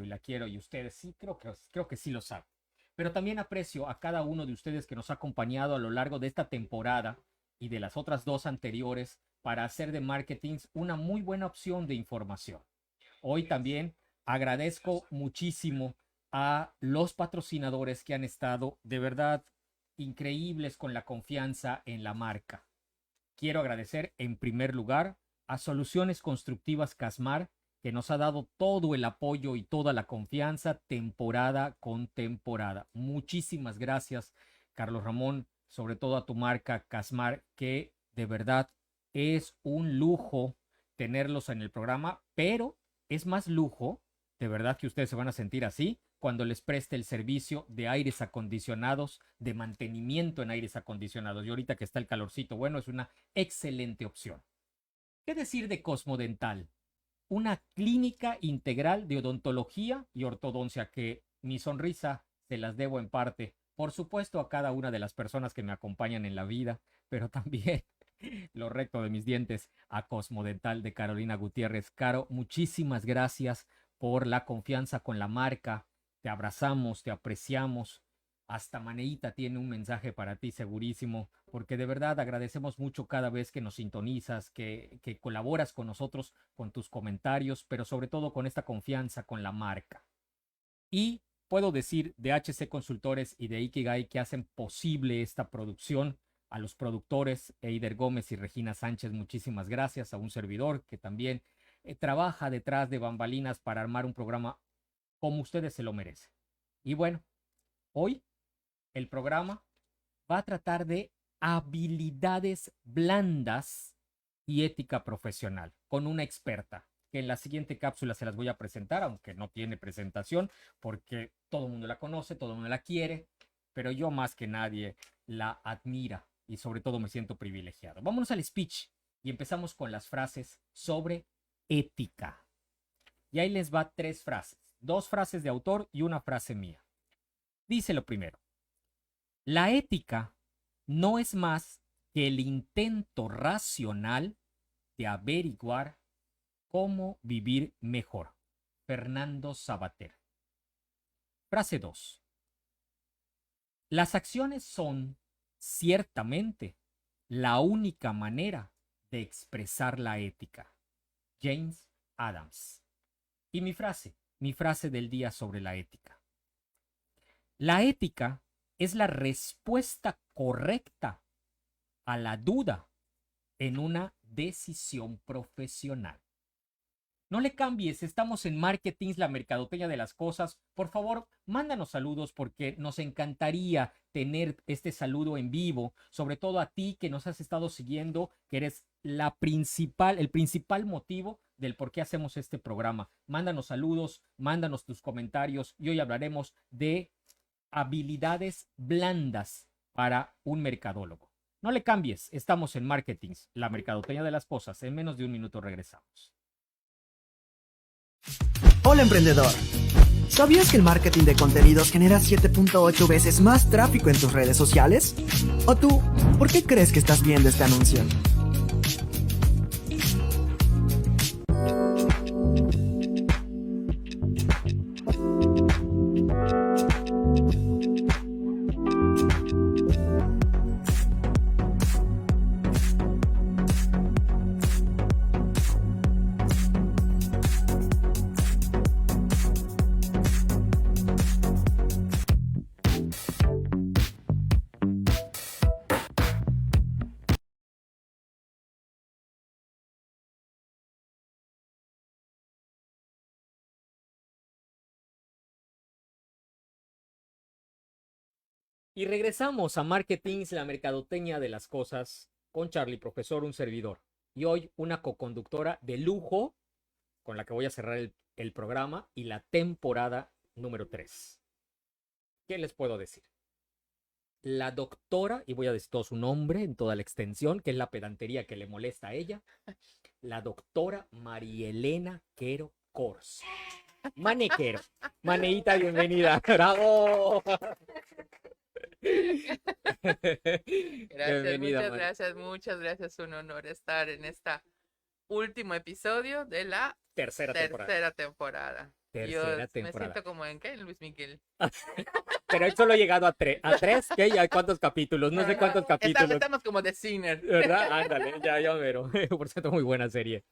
y la quiero, y ustedes sí, creo que sí lo saben. Pero también aprecio a cada uno de ustedes que nos ha acompañado a lo largo de esta temporada y de las otras dos anteriores para hacer de marketing una muy buena opción de información. Hoy también agradezco muchísimo a los patrocinadores que han estado de verdad increíbles con la confianza en la marca. Quiero agradecer en primer lugar a Soluciones Constructivas Casmar, que nos ha dado todo el apoyo y toda la confianza temporada con temporada. Muchísimas gracias, Carlos Ramón, sobre todo a tu marca Casmar, que de verdad es un lujo tenerlos en el programa, pero es más lujo, de verdad que ustedes se van a sentir así, cuando les preste el servicio de aires acondicionados, de mantenimiento en aires acondicionados. Y ahorita que está el calorcito, bueno, es una excelente opción. ¿Qué decir de Cosmodental? Una clínica integral de odontología y ortodoncia que mi sonrisa se las debo en parte, por supuesto, a cada una de las personas que me acompañan en la vida, pero también lo recto de mis dientes a Cosmodental de Carolina Gutiérrez. Caro, muchísimas gracias por la confianza con la marca. Te abrazamos, te apreciamos. Hasta Maneita tiene un mensaje para ti segurísimo, porque de verdad agradecemos mucho cada vez que nos sintonizas, que colaboras con nosotros con tus comentarios, pero sobre todo con esta confianza con la marca. Y puedo decir de HC Consultores y de Ikigai que hacen posible esta producción. A los productores Eider Gómez y Regina Sánchez, muchísimas gracias. A un servidor que también trabaja detrás de bambalinas para armar un programa como ustedes se lo merecen. Y bueno, hoy el programa va a tratar de habilidades blandas y ética profesional con una experta que en la siguiente cápsula se las voy a presentar, aunque no tiene presentación porque todo el mundo la conoce, todo el mundo la quiere, pero yo más que nadie la admira y sobre todo me siento privilegiado. Vámonos al speech y empezamos con las frases sobre ética. Y ahí les va 3 frases, 2 frases de autor y una frase mía. Dice lo primero: la ética no es más que el intento racional de averiguar cómo vivir mejor. Fernando Savater. Frase 2. Las acciones son, ciertamente, la única manera de expresar la ética. James Adams. Y mi frase del día sobre la ética. La ética es la respuesta correcta a la duda en una decisión profesional. No le cambies, estamos en Marketing, la mercadotecnia de las cosas. Por favor, mándanos saludos porque nos encantaría tener este saludo en vivo, sobre todo a ti que nos has estado siguiendo, que eres el principal motivo del por qué hacemos este programa. Mándanos saludos, mándanos tus comentarios y hoy hablaremos de habilidades blandas para un mercadólogo. No le cambies, estamos en Marketing, la mercadotecnia de las cosas. En menos de un minuto regresamos. Hola emprendedor. ¿Sabías que el marketing de contenidos genera 7.8 veces más tráfico en tus redes sociales? ¿O tú, por qué crees que estás viendo este anuncio? Y regresamos a Marketing, la mercadotecnia de las cosas, con Charlie, profesor, un servidor. Y hoy una coconductora de lujo con la que voy a cerrar el programa y la temporada número 3. ¿Qué les puedo decir? La doctora, y voy a decir todo su nombre en toda la extensión, que es la pedantería que le molesta a ella, la doctora Marielena Quero Cors. Manequero. Maneita, bienvenida. ¡Bravo! Gracias, muchas gracias. Un honor estar en este último episodio de la tercera temporada. Tercera Me temporada. siento como en ¿qué? En Luis Miguel. Pero él solo he llegado a tres. ¿A tres? ¿Qué? ¿Y a cuántos capítulos? No sé cuántos capítulos. Estamos como de Sinner. ¿Verdad? Ándale, ya mero. Por cierto, muy buena serie.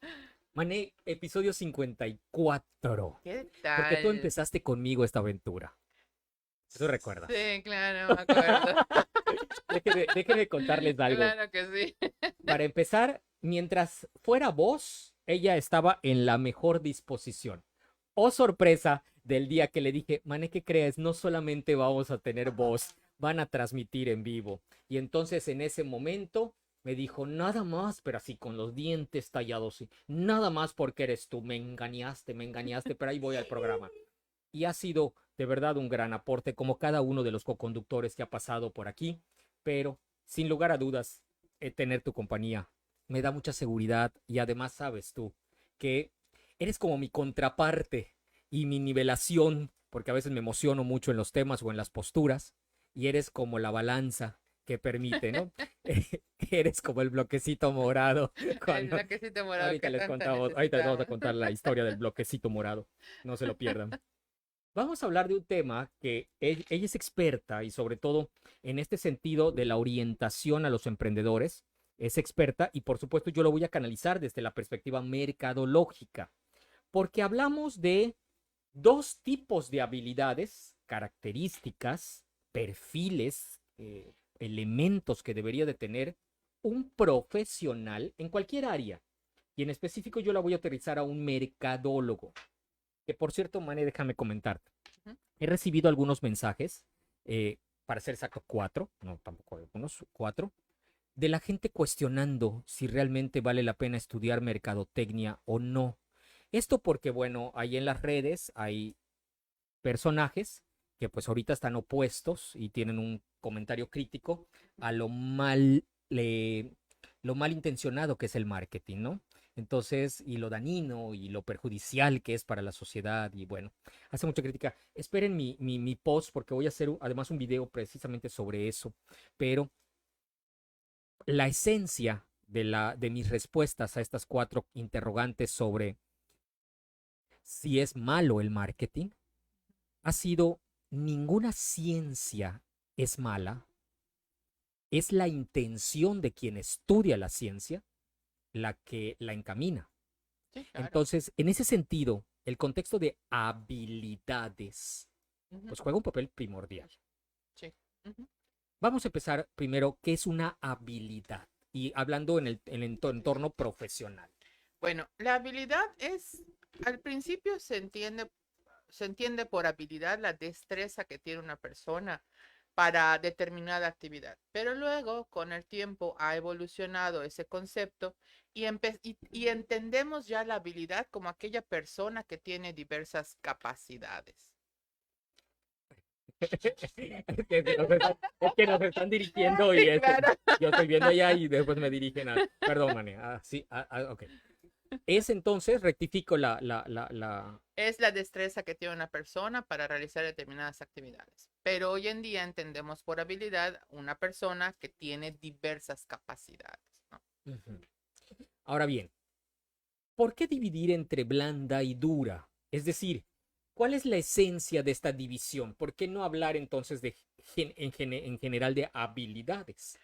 Mané, episodio 54. ¿Qué Porque tú tal? empezaste conmigo esta aventura. ¿Tú recuerdas? Sí, claro, me acuerdo. Déjenme contarles algo. Claro que sí. Para empezar, mientras fuera vos, ella estaba en la mejor disposición. Oh, sorpresa del día que le dije, Mané, ¿qué crees? No solamente vamos a tener voz, van a transmitir en vivo. Y entonces en ese momento me dijo, nada más, pero así con los dientes tallados, sí, nada más porque eres tú, me engañaste, pero ahí voy al programa. Y ha sido de verdad un gran aporte, como cada uno de los coconductores que ha pasado por aquí, pero sin lugar a dudas, tener tu compañía me da mucha seguridad y además sabes tú que eres como mi contraparte y mi nivelación, porque a veces me emociono mucho en los temas o en las posturas, y eres como la balanza que permite, ¿no? Eres como el bloquecito morado. El bloquecito morado Ahorita que les tanto contamos, ahorita les vamos a necesitamos. contar la historia del bloquecito morado. No se lo pierdan. Vamos a hablar de un tema que ella es experta y sobre todo en este sentido de la orientación a los emprendedores. Es experta y por supuesto yo lo voy a canalizar desde la perspectiva mercadológica, porque hablamos de dos tipos de habilidades, características, perfiles, elementos que debería de tener un profesional en cualquier área. Y en específico yo la voy a aterrizar a un mercadólogo. Que por cierto, Mane, déjame comentarte. He recibido algunos mensajes, para ser exacto, 4, no tampoco algunos, 4, de la gente cuestionando si realmente vale la pena estudiar mercadotecnia o no. Esto porque, bueno, ahí en las redes hay personajes que pues ahorita están opuestos y tienen un comentario crítico a lo mal intencionado que es el marketing, ¿no? Entonces, y lo dañino y lo perjudicial que es para la sociedad y bueno, hace mucha crítica. Esperen mi post porque voy a hacer además un video precisamente sobre eso, pero la esencia de mis respuestas a estas 4 interrogantes sobre si es malo el marketing ha sido: ninguna ciencia es mala, es la intención de quien estudia la ciencia la que la encamina. Sí, claro. Entonces, en ese sentido, el contexto de habilidades pues juega un papel primordial. Sí. Vamos a empezar primero, ¿qué es una habilidad? Y hablando en el entorno profesional. Bueno, la habilidad es, al principio se entiende por habilidad la destreza que tiene una persona para determinada actividad, pero luego con el tiempo ha evolucionado ese concepto y entendemos ya la habilidad como aquella persona que tiene diversas capacidades. Es que nos están dirigiendo y Claro. yo estoy viendo allá y después me dirigen a... Perdón, Mane. Sí, ok. Es entonces, rectifico Es la destreza que tiene una persona para realizar determinadas actividades. Pero hoy en día entendemos por habilidad una persona que tiene diversas capacidades, ¿no? Ahora bien, ¿por qué dividir entre blanda y dura? Es decir, ¿cuál es la esencia de esta división? ¿Por qué no hablar entonces en general de habilidades?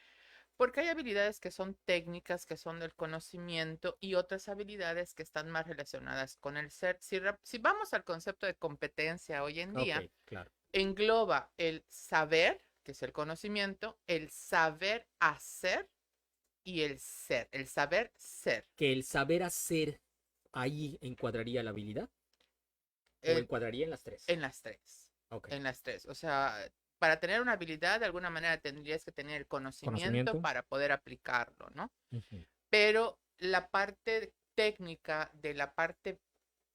Porque hay habilidades que son técnicas, que son del conocimiento, y otras habilidades que están más relacionadas con el ser. Si vamos al concepto de competencia hoy en día, Ok, claro. engloba el saber, que es el conocimiento, el saber hacer y el ser, el saber ser. ¿Que el saber hacer ahí encuadraría la habilidad? ¿O encuadraría en las 3? En las 3. Okay. En las 3. O sea, para tener una habilidad, de alguna manera tendrías que tener el conocimiento para poder aplicarlo, ¿no? Pero la parte técnica de la parte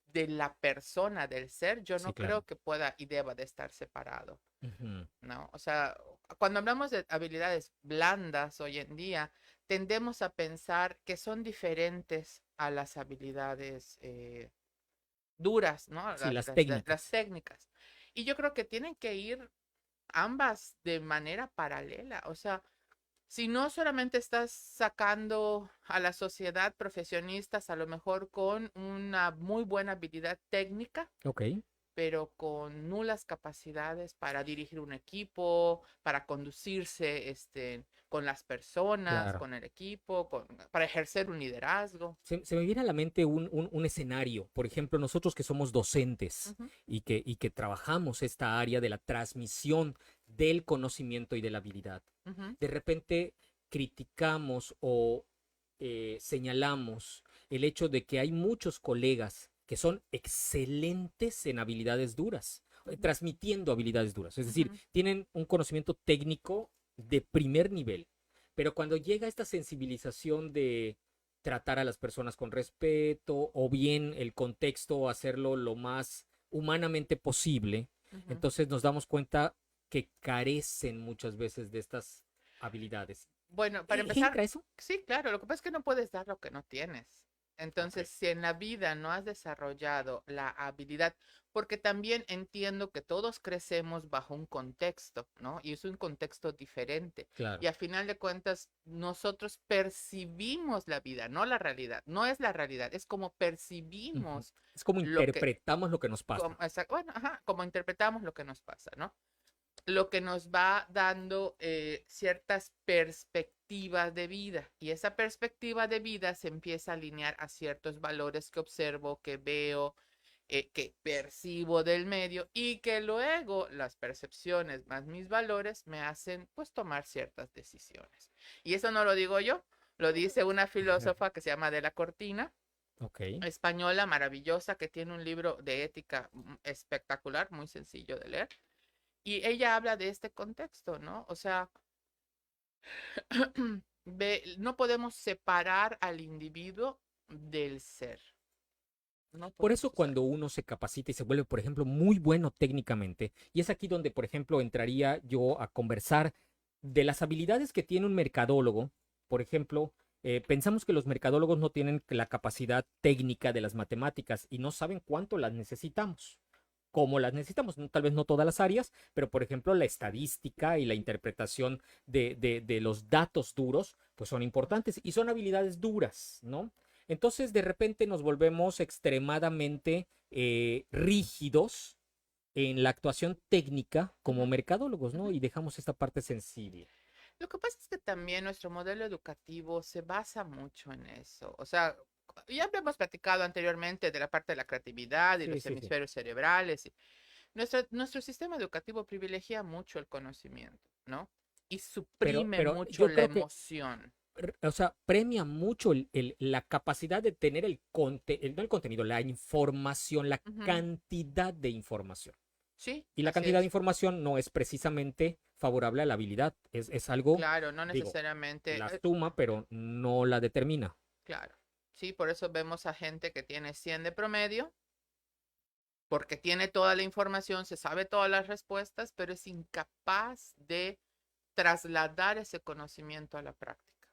de la persona, del ser, yo no creo que pueda y deba de estar separado, ¿no? O sea, cuando hablamos de habilidades blandas hoy en día, tendemos a pensar que son diferentes a las habilidades duras, ¿no? Sí, las técnicas. Las técnicas. Y yo creo que tienen que ir ambas de manera paralela. O sea, si no solamente estás sacando a la sociedad profesionistas a lo mejor con una muy buena habilidad técnica, pero con nulas capacidades para dirigir un equipo, para conducirse con las personas, Claro. con el equipo, para ejercer un liderazgo. Se me viene a la mente un escenario. Por ejemplo, nosotros que somos docentes Ujú, y que trabajamos esta área de la transmisión del conocimiento y de la habilidad. ujú, De repente criticamos o señalamos el hecho de que hay muchos colegas que son excelentes en habilidades duras, ujú, transmitiendo habilidades duras. Es decir, ujú, tienen un conocimiento técnico de primer nivel, pero cuando llega esta sensibilización de tratar a las personas con respeto o bien el contexto, hacerlo lo más humanamente posible, ujú. entonces nos damos cuenta que carecen muchas veces de estas habilidades. Bueno, para ¿Entra empezar, eso? sí, claro, lo que pasa es que no puedes dar lo que no tienes. Ok, Entonces, si en la vida no has desarrollado la habilidad, porque también entiendo que todos crecemos bajo un contexto, ¿no? Y es un contexto diferente. claro. Y a final de cuentas, nosotros percibimos la vida, no la realidad. No es la realidad, es como Ujú. percibimos Es como lo que, interpretamos lo que nos pasa. bueno, ajá, como interpretamos lo que nos pasa, ¿no? Lo que nos va dando ciertas perspectivas de vida y esa perspectiva de vida se empieza a alinear a ciertos valores que observo, que veo, que percibo del medio y que luego las percepciones más mis valores me hacen pues tomar ciertas decisiones. Y eso no lo digo yo, lo dice una filósofa que se llama Adela Cortina, Ok. española maravillosa, que tiene un libro de ética espectacular, muy sencillo de leer. Y ella habla de este contexto, ¿no? O sea, no podemos separar al individuo del ser. No Por podemos eso hacerlo. cuando uno se capacita y se vuelve, por ejemplo, muy bueno técnicamente, y es aquí donde, por ejemplo, entraría yo a conversar de las habilidades que tiene un mercadólogo. Por ejemplo, pensamos que los mercadólogos no tienen la capacidad técnica de las matemáticas y no saben cuánto las necesitamos. Cómo las necesitamos, tal vez no todas las áreas, pero por ejemplo la estadística y la interpretación de los datos duros, pues son importantes y son habilidades duras, ¿no? Entonces, de repente nos volvemos extremadamente rígidos en la actuación técnica como Ujú, mercadólogos, ¿no? ujú. Y dejamos esta parte sensible. Lo que pasa es que también nuestro modelo educativo se basa mucho en eso. O sea, ya habíamos platicado anteriormente de la parte de la creatividad y Sí, los sí, sí. hemisferios cerebrales. Nuestro sistema educativo privilegia mucho el conocimiento, ¿no? Y suprime Pero mucho yo la creo que, emoción. o sea, premia mucho la capacidad de tener no el contenido, la información, la Ujú. cantidad de información. Sí, Y la así cantidad de es. información no es precisamente favorable a la habilidad. Es algo, Claro, no digo, necesariamente, la suma, pero no la determina. claro. Sí, por eso vemos a gente que tiene 100 de promedio, porque tiene toda la información, se sabe todas las respuestas, pero es incapaz de trasladar ese conocimiento a la práctica.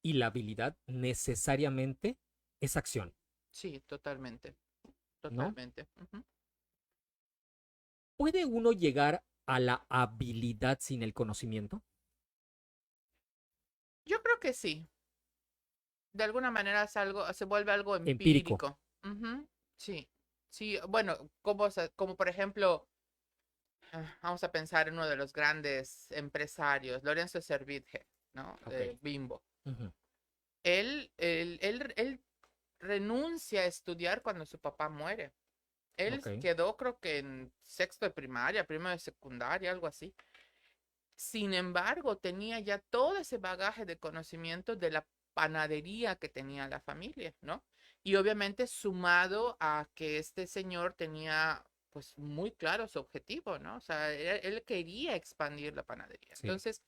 Y la habilidad necesariamente es acción, Sí, totalmente, ¿no? totalmente. Ujú. ¿Puede uno llegar a la habilidad sin el conocimiento? Yo creo que sí. De alguna manera es algo, se vuelve algo Empírico. empírico. Ujú. Sí, sí, bueno, como por ejemplo, vamos a pensar en uno de los grandes empresarios, Lorenzo Servitje, ¿no? Ok. Bimbo. Ujú. Él renuncia a estudiar cuando su papá muere. Él Ok. quedó, creo que en sexto de primaria, primero de secundaria, algo así. Sin embargo, tenía ya todo ese bagaje de conocimiento de la panadería que tenía la familia, ¿no? Y obviamente sumado a que este señor tenía pues muy claro su objetivo, ¿no? O sea, él quería expandir la panadería. Sí. Entonces,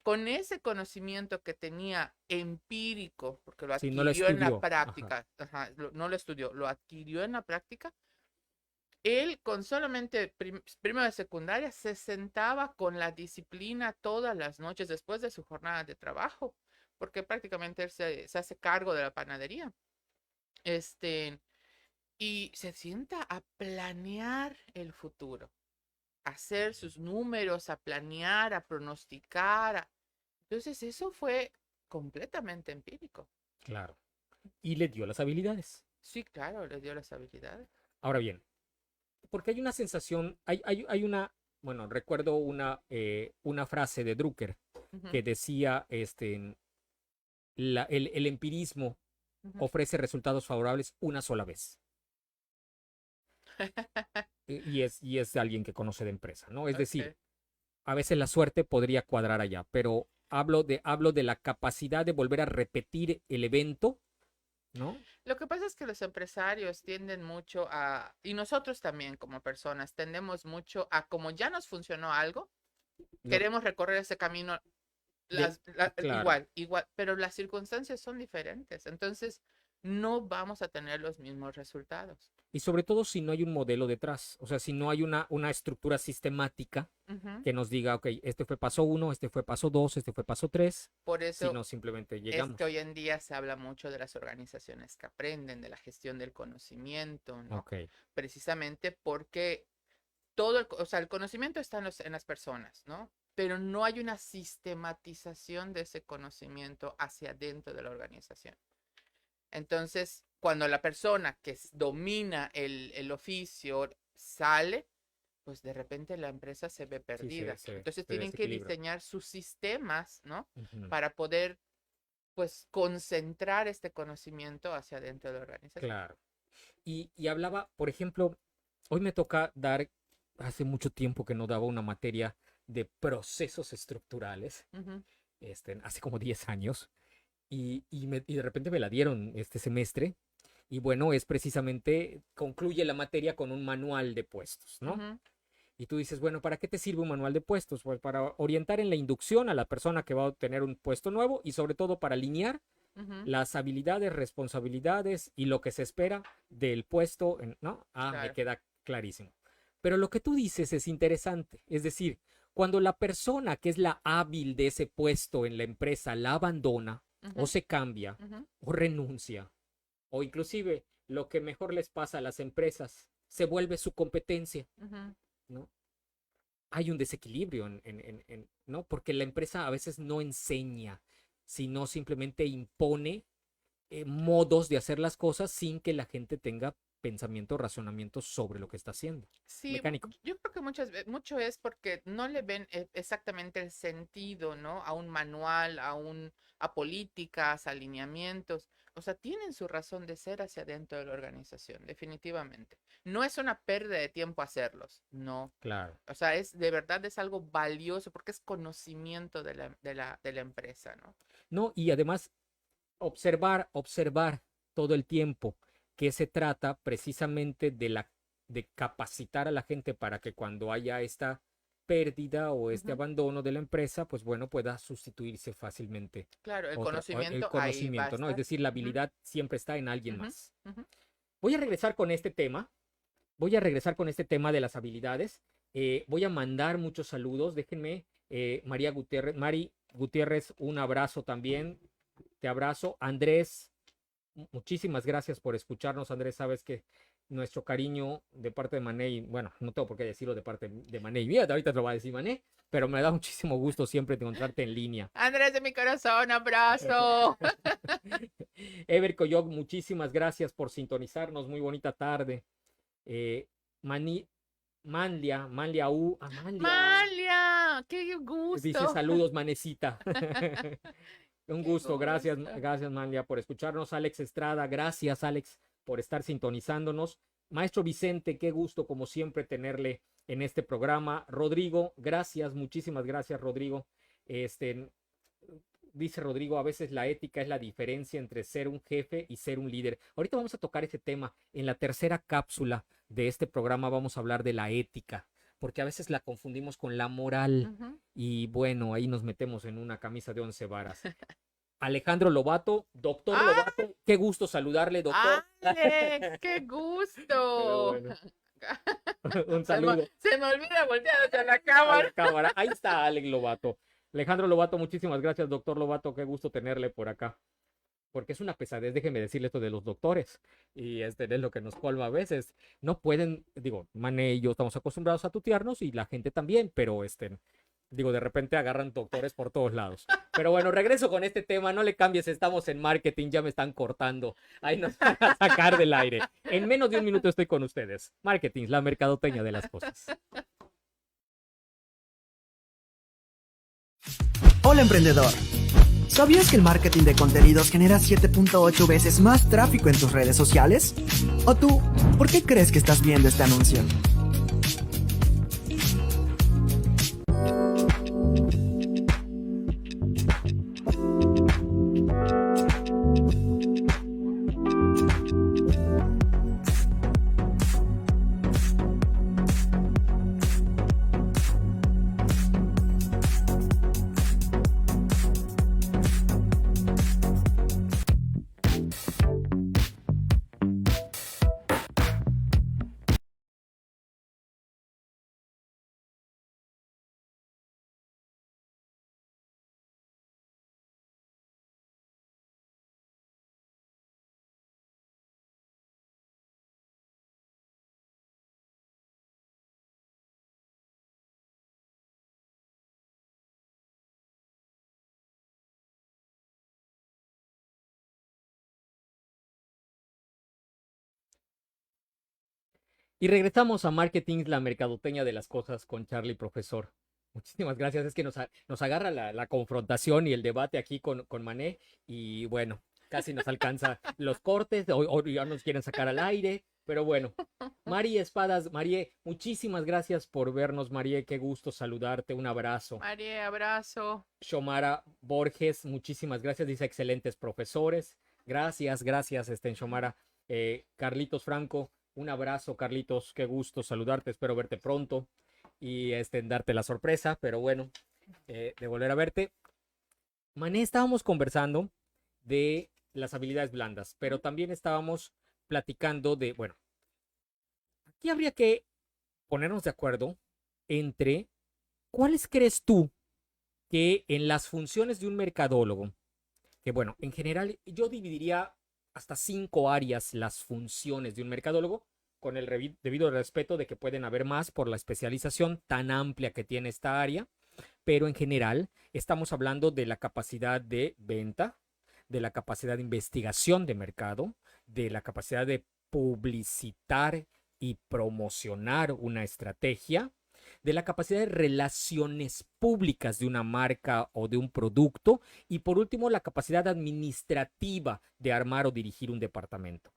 con ese conocimiento que tenía empírico, porque lo Sí, no lo adquirió en la estudió. Ajá. práctica, ajá, no lo estudió, lo adquirió en la práctica, él con solamente primero de secundaria se sentaba con la disciplina todas las noches después de su jornada de trabajo, porque prácticamente él se hace cargo de la panadería. Este, y se sienta a planear el futuro, a hacer sus números, a planear, a pronosticar. Entonces eso fue completamente empírico. Claro. Y le dio las habilidades. Sí, claro, le dio las habilidades. Ahora bien, porque hay una sensación, hay una, bueno, recuerdo una frase de Drucker que decía, el empirismo ofrece resultados favorables una sola vez. Y es de alguien que conoce de empresa, ¿no? Es decir, a veces la suerte podría cuadrar allá, pero hablo de la capacidad de volver a repetir el evento, ¿no? Lo que pasa es que los empresarios tienden mucho a, y nosotros también como personas, tendemos mucho a, como ya nos funcionó algo, queremos recorrer ese camino claro. igual, pero las circunstancias son diferentes, entonces no vamos a tener los mismos resultados. Y sobre todo si no hay un modelo detrás, o sea, si no hay una estructura sistemática que nos diga, ok, este fue paso 1, este fue paso 2, este fue paso 3. Por eso sino simplemente llegamos. Es que hoy en día se habla mucho de las organizaciones que aprenden, de la gestión del conocimiento, ¿no? Okay. Precisamente porque todo, el conocimiento está en las personas, ¿no? Pero no hay una sistematización de ese conocimiento hacia adentro de la organización. Entonces, cuando la persona que domina el oficio sale, pues de repente la empresa se ve perdida. Sí, entonces tienen que diseñar sus sistemas, ¿no? Para poder, pues, concentrar este conocimiento hacia adentro de la organización. Claro. Y hablaba, por ejemplo, hoy me toca dar, hace mucho tiempo que no daba una materia de procesos estructurales, hace como 10 años. Y de repente me la dieron este semestre. Y bueno, es precisamente, concluye la materia con un manual de puestos, ¿no? Y tú dices, bueno, ¿para qué te sirve un manual de puestos? Pues para orientar en la inducción a la persona que va a obtener un puesto nuevo y sobre todo para alinear las habilidades, responsabilidades y lo que se espera del puesto, ¿no? Claro. Me queda clarísimo. Pero lo que tú dices es interesante. Es decir, cuando la persona que es la hábil de ese puesto en la empresa la abandona, o se cambia, o renuncia, o inclusive lo que mejor les pasa a las empresas, se vuelve su competencia, ¿no? Hay un desequilibrio, ¿no? Porque la empresa a veces no enseña, sino simplemente impone modos de hacer las cosas sin que la gente tenga pensamiento, razonamiento sobre lo que está haciendo. Sí, mecánico. Yo creo que mucho es porque no le ven exactamente el sentido, ¿no? A un manual, a políticas, a alineamientos. O sea, tienen su razón de ser hacia dentro de la organización, definitivamente. No es una pérdida de tiempo hacerlos, no. Claro. O sea, de verdad es algo valioso porque es conocimiento de la empresa, ¿no? No, y además observar todo el tiempo que se trata precisamente de capacitar a la gente para que cuando haya esta pérdida o este abandono de la empresa, pues bueno, pueda sustituirse fácilmente. Claro, el conocimiento ahí ¿no? Es decir, la habilidad siempre está en alguien más. Voy a regresar con este tema. De las habilidades. Voy a mandar muchos saludos. Déjenme, Mari Gutiérrez, un abrazo también. Te abrazo. Andrés, muchísimas gracias por escucharnos. Andrés, sabes que nuestro cariño de parte de Mané, bueno, no tengo por qué decirlo de parte de Mané y mía, ahorita te lo va a decir Mané, pero me da muchísimo gusto siempre encontrarte en línea. Andrés de mi corazón, abrazo. Ever Coyoc, muchísimas gracias por sintonizarnos, muy bonita tarde. Manlia, qué gusto. Dice saludos, Manecita. Un gusto, gracias Manlia por escucharnos. Alex Estrada, gracias Alex por estar sintonizándonos. Maestro Vicente, qué gusto como siempre tenerle en este programa. Rodrigo, gracias, muchísimas gracias Rodrigo. Dice Rodrigo, a veces la ética es la diferencia entre ser un jefe y ser un líder. Ahorita vamos a tocar ese tema. En la tercera cápsula de este programa vamos a hablar de la ética, porque a veces la confundimos con la moral. Y bueno, ahí nos metemos en una camisa de 11 varas. Alejandro Lobato, doctor Lobato, qué gusto saludarle, doctor. ¡Alex, qué gusto! Bueno. Un saludo. Se me olvida voltear hacia la cámara. Ahí está Alex Lobato. Alejandro Lobato, muchísimas gracias, doctor Lobato, qué gusto tenerle por acá. Porque es una pesadez, déjeme decirle esto de los doctores. Y es lo que nos colma a veces. No pueden, digo, Mané y yo estamos acostumbrados a tutearnos y la gente también, pero Digo, de repente agarran doctores por todos lados. Pero bueno, regreso con este tema. No le cambies, estamos en marketing, ya me están cortando. Ahí nos van a sacar del aire. En menos de un minuto estoy con ustedes. Marketing, la mercadotecnia de las cosas. Hola, emprendedor. ¿Sabías que el marketing de contenidos genera 7.8 veces más tráfico en tus redes sociales? ¿O tú, por qué crees que estás viendo este anuncio? Y regresamos a Marketing, la mercadotecnia de las cosas con Charlie, profesor. Muchísimas gracias. Es que nos agarra la confrontación y el debate aquí con Mané. Y bueno, casi nos alcanza los cortes. O ya nos quieren sacar al aire. Pero bueno, Mari Espadas, Marie, muchísimas gracias por vernos, Marie. Qué gusto saludarte. Un abrazo. Marie, abrazo. Xiomara Borges, muchísimas gracias. Dice excelentes profesores. Gracias, Xiomara. Carlitos Franco. Un abrazo, Carlitos, qué gusto saludarte, espero verte pronto y darte la sorpresa, pero bueno, de volver a verte. Mané, estábamos conversando de las habilidades blandas, pero también estábamos platicando de, bueno, aquí habría que ponernos de acuerdo entre cuáles crees tú que en las funciones de un mercadólogo, que bueno, en general yo dividiría hasta 5 áreas las funciones de un mercadólogo, con el debido respeto de que pueden haber más por la especialización tan amplia que tiene esta área, pero en general estamos hablando de la capacidad de venta, de la capacidad de investigación de mercado, de la capacidad de publicitar y promocionar una estrategia, de la capacidad de relaciones públicas de una marca o de un producto y por último la capacidad administrativa de armar o dirigir un departamento.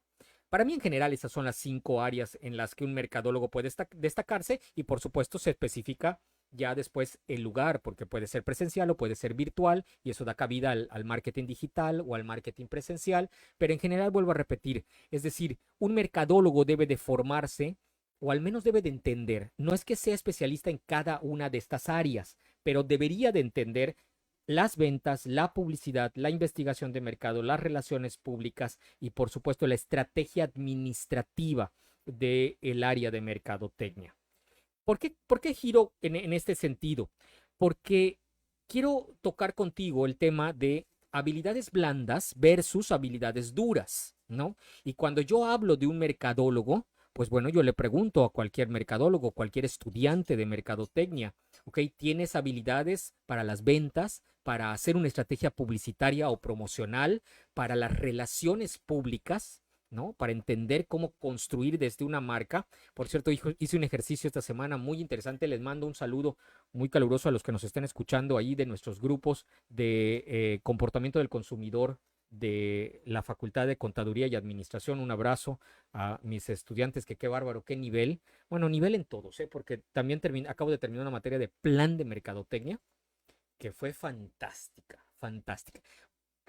Para mí en general esas son las 5 áreas en las que un mercadólogo puede destacarse y por supuesto se especifica ya después el lugar porque puede ser presencial o puede ser virtual y eso da cabida al marketing digital o al marketing presencial, pero en general vuelvo a repetir, es decir, un mercadólogo debe de formarse o al menos debe de entender, no es que sea especialista en cada una de estas áreas, pero debería de entender las ventas, la publicidad, la investigación de mercado, las relaciones públicas y por supuesto la estrategia administrativa del área de mercadotecnia. ¿Por qué giro en este sentido? Porque quiero tocar contigo el tema de habilidades blandas versus habilidades duras, ¿no? Y cuando yo hablo de un mercadólogo, pues bueno, yo le pregunto a cualquier mercadólogo, cualquier estudiante de mercadotecnia, ¿ok? ¿Tienes habilidades para las ventas, para hacer una estrategia publicitaria o promocional, para las relaciones públicas, ¿no? Para entender cómo construir desde una marca? Por cierto, hice un ejercicio esta semana muy interesante. Les mando un saludo muy caluroso a los que nos estén escuchando ahí de nuestros grupos de comportamiento del consumidor de la Facultad de Contaduría y Administración. Un abrazo a mis estudiantes, que qué bárbaro, qué nivel. Bueno, nivel en todos, porque también acabo de terminar una materia de plan de mercadotecnia que fue fantástica, fantástica.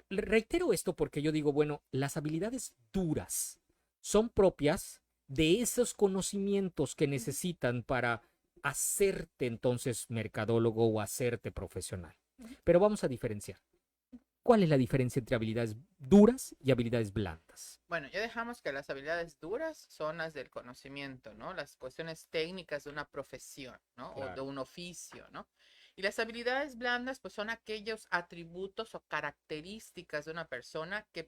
Reitero esto porque yo digo, bueno, las habilidades duras son propias de esos conocimientos que necesitan para hacerte entonces mercadólogo o hacerte profesional. Pero vamos a diferenciar. ¿Cuál es la diferencia entre habilidades duras y habilidades blandas? Bueno, ya dejamos que las habilidades duras son las del conocimiento, ¿no? Las cuestiones técnicas de una profesión, ¿no? Claro. O de un oficio, ¿no? Y las habilidades blandas, pues son aquellos atributos o características de una persona que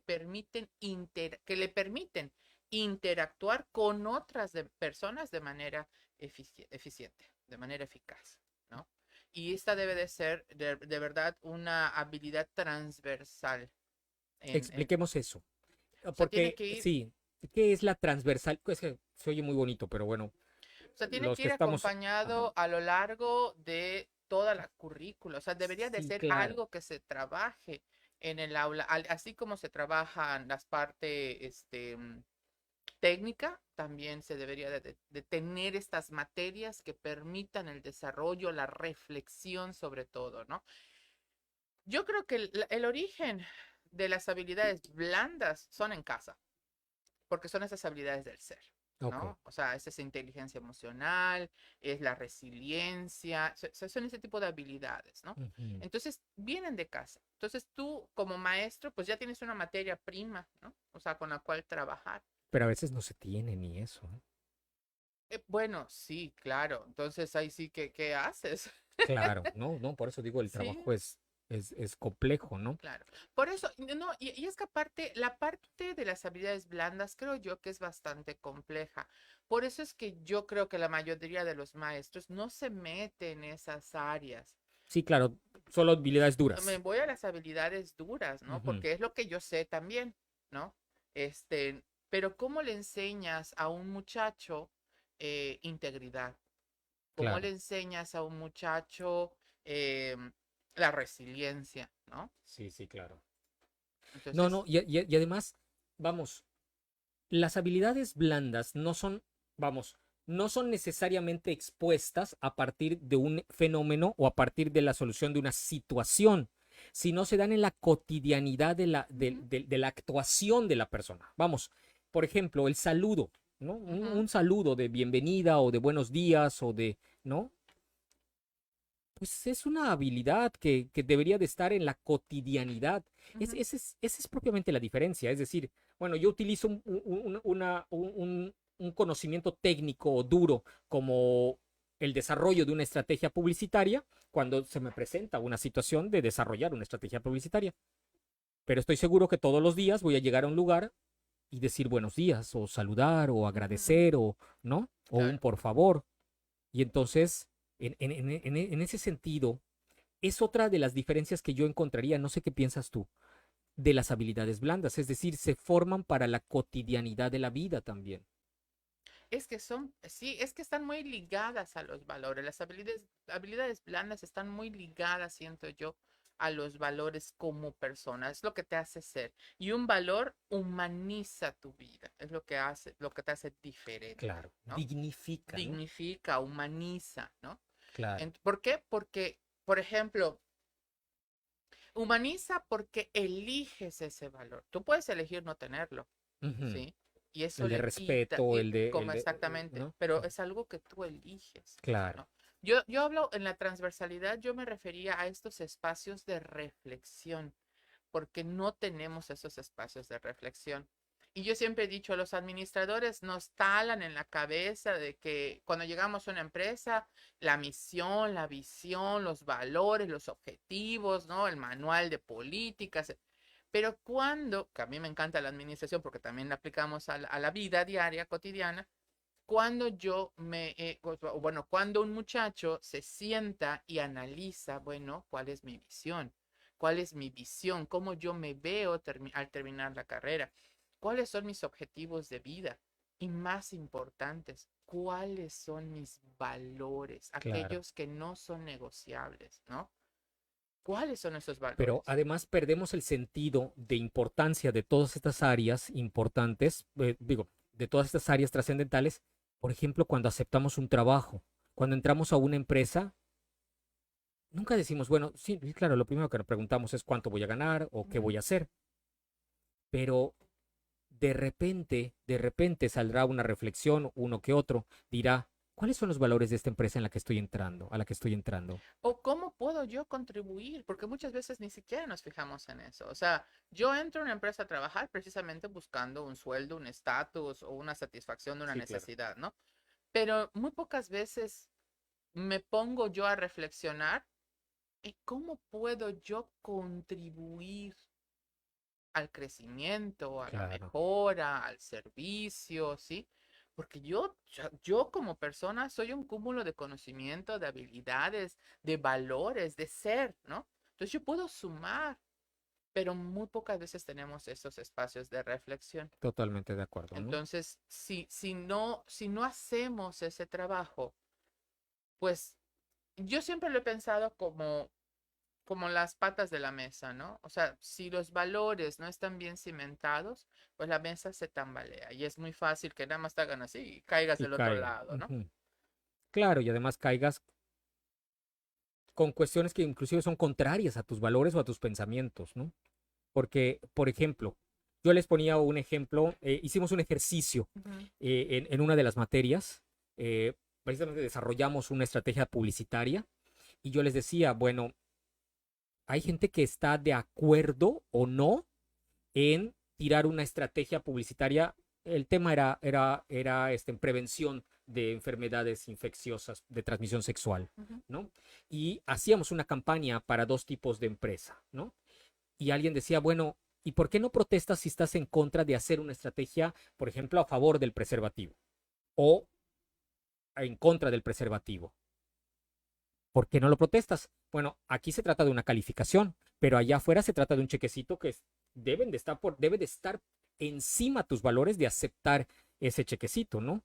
le permiten interactuar con otras personas de manera eficiente, de manera eficaz, ¿no? y esta debe de ser de verdad una habilidad transversal. Expliquemos eso. O sea, tiene Porque que ir, sí, ¿qué es la transversal? Pues que se oye muy bonito, pero bueno, o sea, tiene los que que ir estamos... acompañado Ajá. a lo largo de toda la currícula. O sea, debería de Sí, ser claro, algo que se trabaje en el aula, así como se trabajan las partes, técnica, también se debería de tener estas materias que permitan el desarrollo, la reflexión sobre todo, ¿no? Yo creo que el origen de las habilidades blandas son en casa, porque son esas habilidades del ser, ok. ¿no? O sea, es esa inteligencia emocional, es la resiliencia, son ese tipo de habilidades, ¿no? Ujú. Entonces, vienen de casa. Entonces, tú como maestro, pues ya tienes una materia prima, ¿no? O sea, con la cual trabajar. Pero a veces no se tiene ni eso, ¿eh? Bueno, sí, claro. Entonces, ahí sí que, ¿qué haces? Claro, no, no, por eso digo, el Sí, trabajo es complejo, ¿no? claro. Por eso, no, y es que aparte, la parte de las habilidades blandas creo yo que es bastante compleja. Por eso es que yo creo que la mayoría de los maestros no se meten en esas áreas. Sí, claro, solo habilidades Me duras. voy a las habilidades duras, ¿no? Ujú. Porque es lo que yo sé también, ¿no? Pero ¿cómo le enseñas a un muchacho integridad? ¿Cómo le Claro, enseñas a un muchacho eh, la resiliencia, ¿no? sí, sí, claro. No, no, Entonces, y además, vamos, las habilidades blandas no son, vamos, no son necesariamente expuestas a partir de un fenómeno o a partir de la solución de una situación, sino se dan en la cotidianidad ujú, de la actuación de la persona. Vamos, por ejemplo, el saludo, ¿no? ujú, Un saludo de bienvenida o de buenos días o de, ¿no? Pues es una habilidad que debería de estar en la cotidianidad. ujú, Esa es propiamente la diferencia. Es decir, bueno, yo utilizo un conocimiento técnico duro como el desarrollo de una estrategia publicitaria cuando se me presenta una situación de desarrollar una estrategia publicitaria. Pero estoy seguro que todos los días voy a llegar a un lugar y decir buenos días o saludar o ujú, agradecer o, ¿no? O un claro. por favor. Y entonces, en ese sentido, es otra de las diferencias que yo encontraría, no sé qué piensas tú, de las habilidades blandas, es decir, se forman para la cotidianidad de la vida también. Es que sí, es que están muy ligadas a los valores. Las habilidades blandas están muy ligadas, siento yo, a los valores como persona. Es lo que te hace ser. Y un valor humaniza tu vida. Es lo que hace, lo que te hace diferente, Claro, ¿no? dignifica, ¿no? Dignifica, humaniza, ¿no? Claro. ¿Por qué? Porque, por ejemplo, humaniza porque eliges ese valor. Tú puedes elegir no tenerlo, Ujú. ¿sí? Y eso El de le quita, respeto, como exactamente, ¿no? pero es algo que tú eliges, Claro, ¿no? Yo hablo en la transversalidad, yo me refería a estos espacios de reflexión, porque no tenemos esos espacios de reflexión. Y yo siempre he dicho, los administradores nos talan en la cabeza de que cuando llegamos a una empresa, la misión, la visión, los valores, los objetivos, ¿no? El manual de políticas. Pero cuando, que a mí me encanta la administración porque también la aplicamos a la vida diaria, cotidiana, cuando bueno, cuando un muchacho se sienta y analiza, bueno, ¿cuál es mi visión? ¿Cuál es mi visión? ¿Cómo yo me veo al terminar la carrera? ¿Cuáles son mis objetivos de vida? Y más importantes, ¿cuáles son mis valores? claro. Aquellos que no son negociables, ¿no? ¿Cuáles son esos Pero valores? además perdemos el sentido de importancia de todas estas áreas importantes, digo, de todas estas áreas trascendentales, por ejemplo, cuando aceptamos un trabajo, cuando entramos a una empresa. Nunca decimos, bueno, sí, sí, claro, lo primero que nos preguntamos es cuánto voy a ganar o qué Ujú. voy a hacer, pero de repente saldrá una reflexión, uno que otro dirá, ¿cuáles son los valores de esta empresa en la que estoy entrando, a la que estoy entrando? ¿O cómo puedo yo contribuir? Porque muchas veces ni siquiera nos fijamos en eso. O sea, yo entro a una empresa a trabajar precisamente buscando un sueldo, un estatus o una satisfacción de una Sí, claro. necesidad, ¿no? Pero muy pocas veces me pongo yo a reflexionar en cómo puedo yo contribuir al crecimiento, a la Claro. mejora, al servicio, ¿sí? Porque yo como persona soy un cúmulo de conocimiento, de habilidades, de valores, de ser, ¿no? Entonces yo puedo sumar, pero muy pocas veces tenemos estos espacios de reflexión. Totalmente de acuerdo, ¿no? Entonces, si no hacemos ese trabajo, pues yo siempre lo he pensado como las patas de la mesa, ¿no? O sea, si los valores no están bien cimentados, pues la mesa se tambalea y es muy fácil que nada más te hagan así y caigas Y del otro caiga. lado, ¿no? Claro, y además caigas con cuestiones que inclusive son contrarias a tus valores o a tus pensamientos, ¿no? Porque, por ejemplo, yo les ponía un ejemplo, hicimos un ejercicio en una de las materias, precisamente desarrollamos una estrategia publicitaria y yo les decía, bueno, hay gente que está de acuerdo o no en tirar una estrategia publicitaria. El tema era en prevención de enfermedades infecciosas de transmisión sexual, ¿no? Y hacíamos una campaña para dos tipos de empresa, ¿no? Y alguien decía, bueno, ¿y por qué no protestas si estás en contra de hacer una estrategia, por ejemplo, a favor del preservativo o en contra del preservativo? ¿Por qué no lo protestas? Bueno, aquí se trata de una calificación, pero allá afuera se trata de un chequecito que debe de estar encima tus valores de aceptar ese chequecito, ¿no?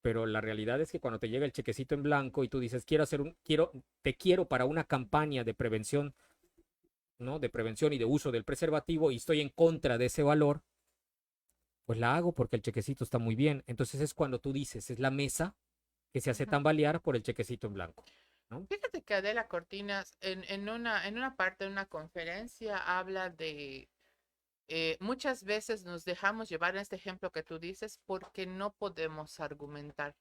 Pero la realidad es que cuando te llega el chequecito en blanco y tú dices, te quiero para una campaña de prevención, ¿no? De prevención y de uso del preservativo y estoy en contra de ese valor, pues la hago porque el chequecito está muy bien. Entonces es cuando tú dices, es la mesa que se hace tambalear por el chequecito en blanco, ¿no? Fíjate que Adela Cortinas en una parte de una conferencia habla de muchas veces nos dejamos llevar en este ejemplo que tú dices porque no podemos argumentar.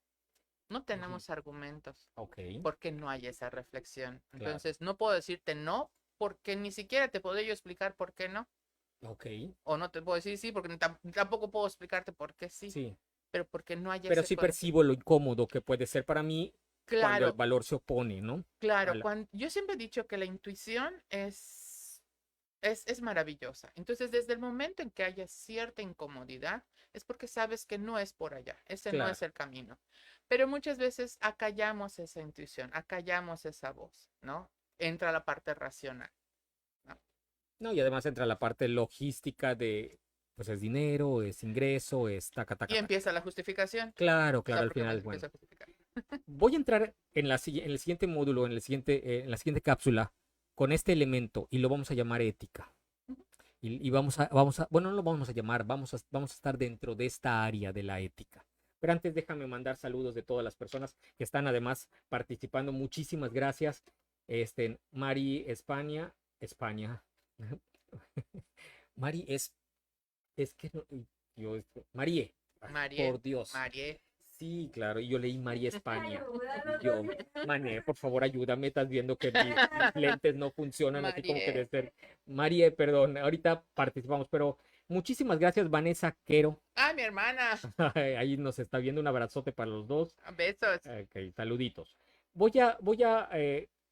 No tenemos argumentos Ok, porque no hay esa reflexión. claro. Entonces, no puedo decirte no porque ni siquiera te podría yo explicar por qué no. Ok, O no te puedo decir sí porque tampoco puedo explicarte por qué sí. sí. Pero porque no hay Pero ese sí conocimiento. percibo lo incómodo que puede ser para mí cuando el Claro, valor se opone, ¿no? claro. Yo siempre he dicho que la intuición es maravillosa. Entonces, desde el momento en que haya cierta incomodidad, es porque sabes que no es por allá, ese no Claro. es el camino. Pero muchas veces acallamos esa intuición, acallamos esa voz, ¿no? Entra la parte racional, ¿no? No, y además entra la parte logística de, pues es dinero, es ingreso, es taca, taca, Y taca. empieza la justificación. Claro, O sea, claro, al porque me final, bueno. empieza a justificar. Voy a entrar en el siguiente módulo, en la siguiente cápsula, con este elemento y lo vamos a llamar ética. Y bueno, no lo vamos a llamar, vamos a estar dentro de esta área de la ética. Pero antes déjame mandar saludos de todas las personas que están además participando. Muchísimas gracias. Mari España. Mari es que no, Marie. Ay, Marie, por Dios. Marie. Sí, claro, y yo leí María España. Y yo, Mané, por favor, ayúdame. Estás viendo que mis lentes no funcionan así como que de ser. María, perdón, ahorita participamos, pero muchísimas gracias, Vanessa Quero. ¡Ah, mi hermana! Ahí nos está viendo, un abrazote para los dos. Besos. Ok, saluditos. Voy a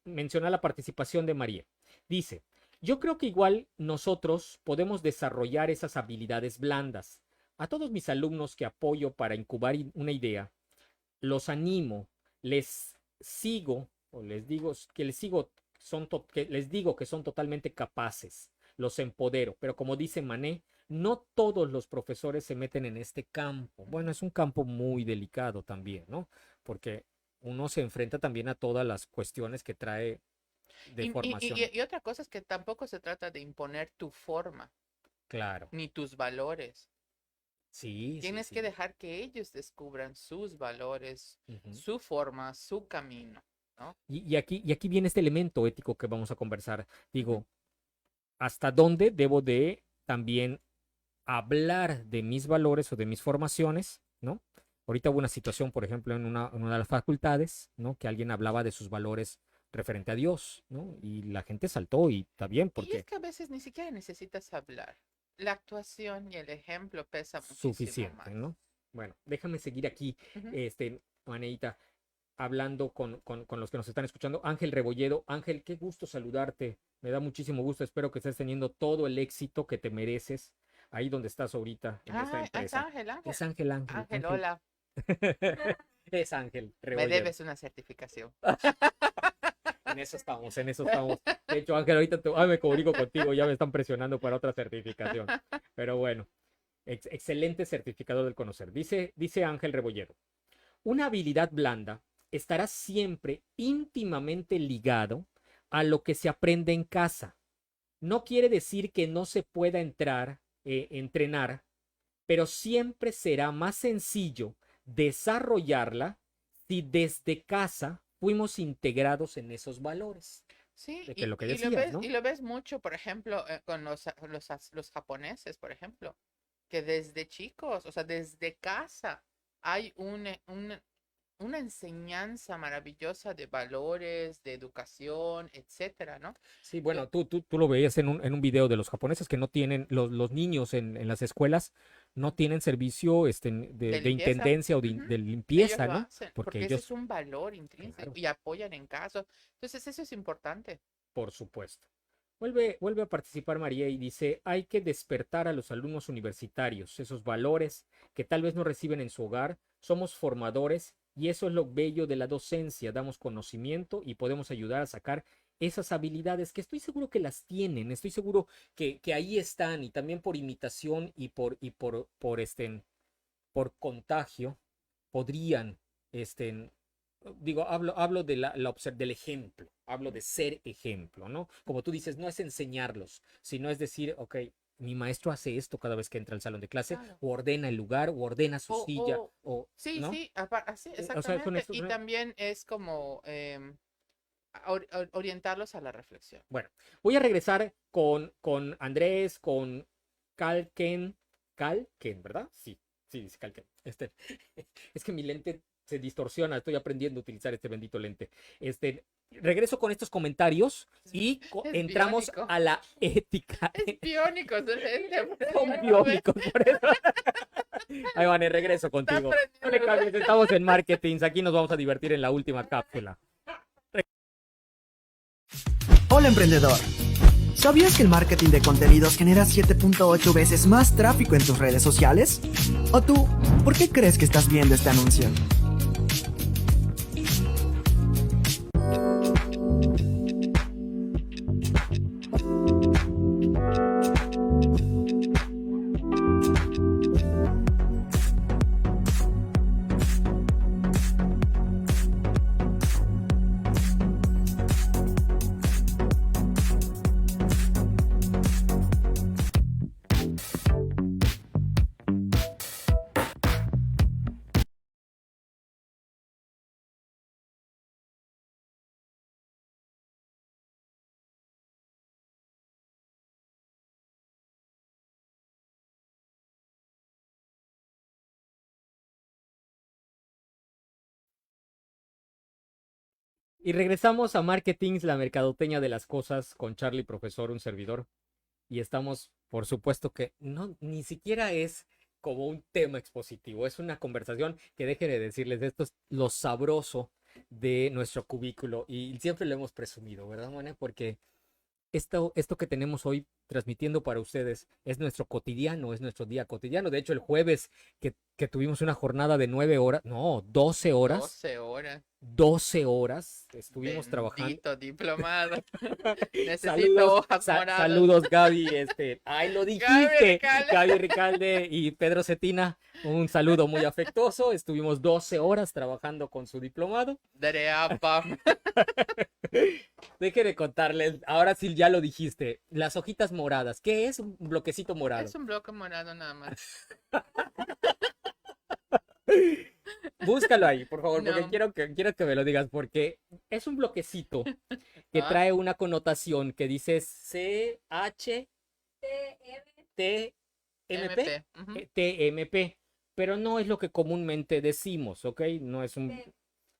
mencionar la participación de María. Dice, yo creo que igual nosotros podemos desarrollar esas habilidades blandas. A todos mis alumnos que apoyo para incubar una idea, los animo, les sigo, o les digo que les digo que son totalmente capaces, los empodero, pero como dice Mané, no todos los profesores se meten en este campo. Bueno, es un campo muy delicado también, ¿no? Porque uno se enfrenta también a todas las cuestiones que trae de formación. Y otra cosa es que tampoco se trata de imponer tu forma. Claro. Ni tus valores. Sí, Tienes que dejar que ellos descubran sus valores, Ujú. su forma, su camino, ¿no? Y aquí viene este elemento ético que vamos a conversar. Digo, ¿hasta dónde debo de también hablar de mis valores o de mis formaciones, ¿no? Ahorita hubo una situación, por ejemplo, en una de las facultades, ¿no? Que alguien hablaba de sus valores referente a Dios, ¿no? Y la gente saltó y está bien Y porque es que a veces ni siquiera necesitas hablar. La actuación y el ejemplo pesa muchísimo suficiente, más. ¿no? Bueno, déjame seguir aquí, Juanita, hablando con los que nos están escuchando. Ángel Rebolledo, Ángel, qué gusto saludarte. Me da muchísimo gusto. Espero que estés teniendo todo el éxito que te mereces ahí donde estás ahorita en esta Es empresa. Ángel, Ángel. Es Ángel. Ángel, hola. Es Ángel Me Rebollero. debes una certificación. En eso estamos, en eso estamos. De hecho, Ángel, ahorita me comunico contigo, ya me están presionando para otra certificación. Pero bueno, excelente certificador del conocer. Dice Ángel Rebollero, una habilidad blanda estará siempre íntimamente ligado a lo que se aprende en casa. No quiere decir que no se pueda entrenar, pero siempre será más sencillo desarrollarla si desde casa fuimos integrados en esos valores. Sí, De que lo que decías, lo ves, ¿no? y lo ves mucho, por ejemplo, con los japoneses, por ejemplo, que desde chicos, o sea, desde casa, hay una enseñanza maravillosa de valores, de educación, etcétera, ¿no? Sí, bueno, tú lo veías en un video de los japoneses que no tienen, los niños en las escuelas no tienen servicio De de limpieza. intendencia o de Ellos limpieza, lo ¿no? hacen, Porque porque ese ellos, es un valor intrínseco claro, y apoyan en casos. Entonces, eso es importante. por supuesto. Vuelve a participar María y dice, hay que despertar a los alumnos universitarios, esos valores que tal vez no reciben en su hogar, somos formadores y eso es lo bello de la docencia, damos conocimiento y podemos ayudar a sacar esas habilidades que estoy seguro que las tienen, estoy seguro que ahí están y también por imitación y por contagio podrían digo, hablo de del ejemplo, hablo de ser ejemplo, ¿no? Como tú dices, no es enseñarlos, sino es decir, ok, mi maestro hace esto cada vez que entra al salón de clase, Claro. o ordena el lugar, o ordena su silla, Sí, ¿no? sí, así, O sea, exactamente. Y también es como orientarlos a la reflexión. Bueno, voy a regresar con Andrés, con Calken, ¿verdad? Sí, dice Calken. Es que mi lente se distorsiona, estoy aprendiendo a utilizar este bendito lente. Regreso con estos comentarios y entramos biónico. a la ética. Es biónico, Son biónicos, por eso. Ahí van, regreso contigo. No le cambies, estamos en marketing, aquí nos vamos a divertir en la última cápsula. Hola emprendedor. ¿Sabías que el marketing de contenidos genera 7.8 veces más tráfico en tus redes sociales? ¿O tú, por qué crees que estás viendo este anuncio? Y regresamos a Marketing, la mercadoteña de las cosas, con Charlie, profesor, un servidor. Y estamos, por supuesto que no, ni siquiera es como un tema expositivo, es una conversación que dejen de decirles, esto es lo sabroso de nuestro cubículo y siempre lo hemos presumido, ¿verdad, Mone? Porque esto que tenemos hoy transmitiendo para ustedes es nuestro cotidiano, es nuestro día cotidiano. De hecho, el jueves que tuvimos una jornada de 9 horas, no, 12 horas. 12 horas. 12 horas estuvimos Bendito trabajando. Diplomado. Necesito saludos, hojas moradas. Saludos, Gaby. Ay, lo dijiste. Gaby Ricalde y Pedro Cetina. Un saludo muy afectuoso. Estuvimos 12 horas trabajando con su diplomado. Deje de contarles. Ahora sí ya lo dijiste. Las hojitas moradas. ¿Qué es un bloquecito morado? Es un bloque morado nada más. Búscalo ahí, por favor, porque quiero que me lo digas, porque es un bloquecito que trae una connotación que dice TMP, pero no es lo que comúnmente decimos, ¿ok? No es un...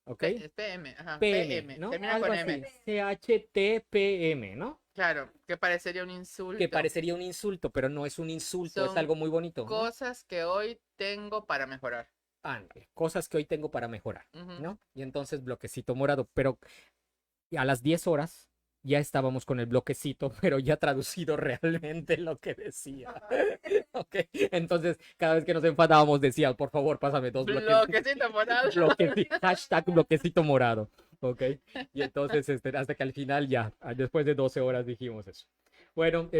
¿ok? PM, PM, ¿no? Termina Algo con así, M. CHTPM, ¿no? Claro, que parecería un insulto. Que parecería un insulto, pero no es un insulto, es algo muy bonito, ¿no? Cosas que hoy tengo para mejorar. Cosas que hoy tengo para mejorar, ¿no? Y entonces bloquecito morado, pero a las 10 horas ya estábamos con el bloquecito, pero ya traducido realmente lo que decía. Okay. Entonces, cada vez que nos enfadábamos decía, por favor, pásame 2 bloquecitos. Bloquecito morado. Hashtag bloquecito morado. Ok. Y entonces, hasta que al final ya, después de 12 horas dijimos eso. Bueno,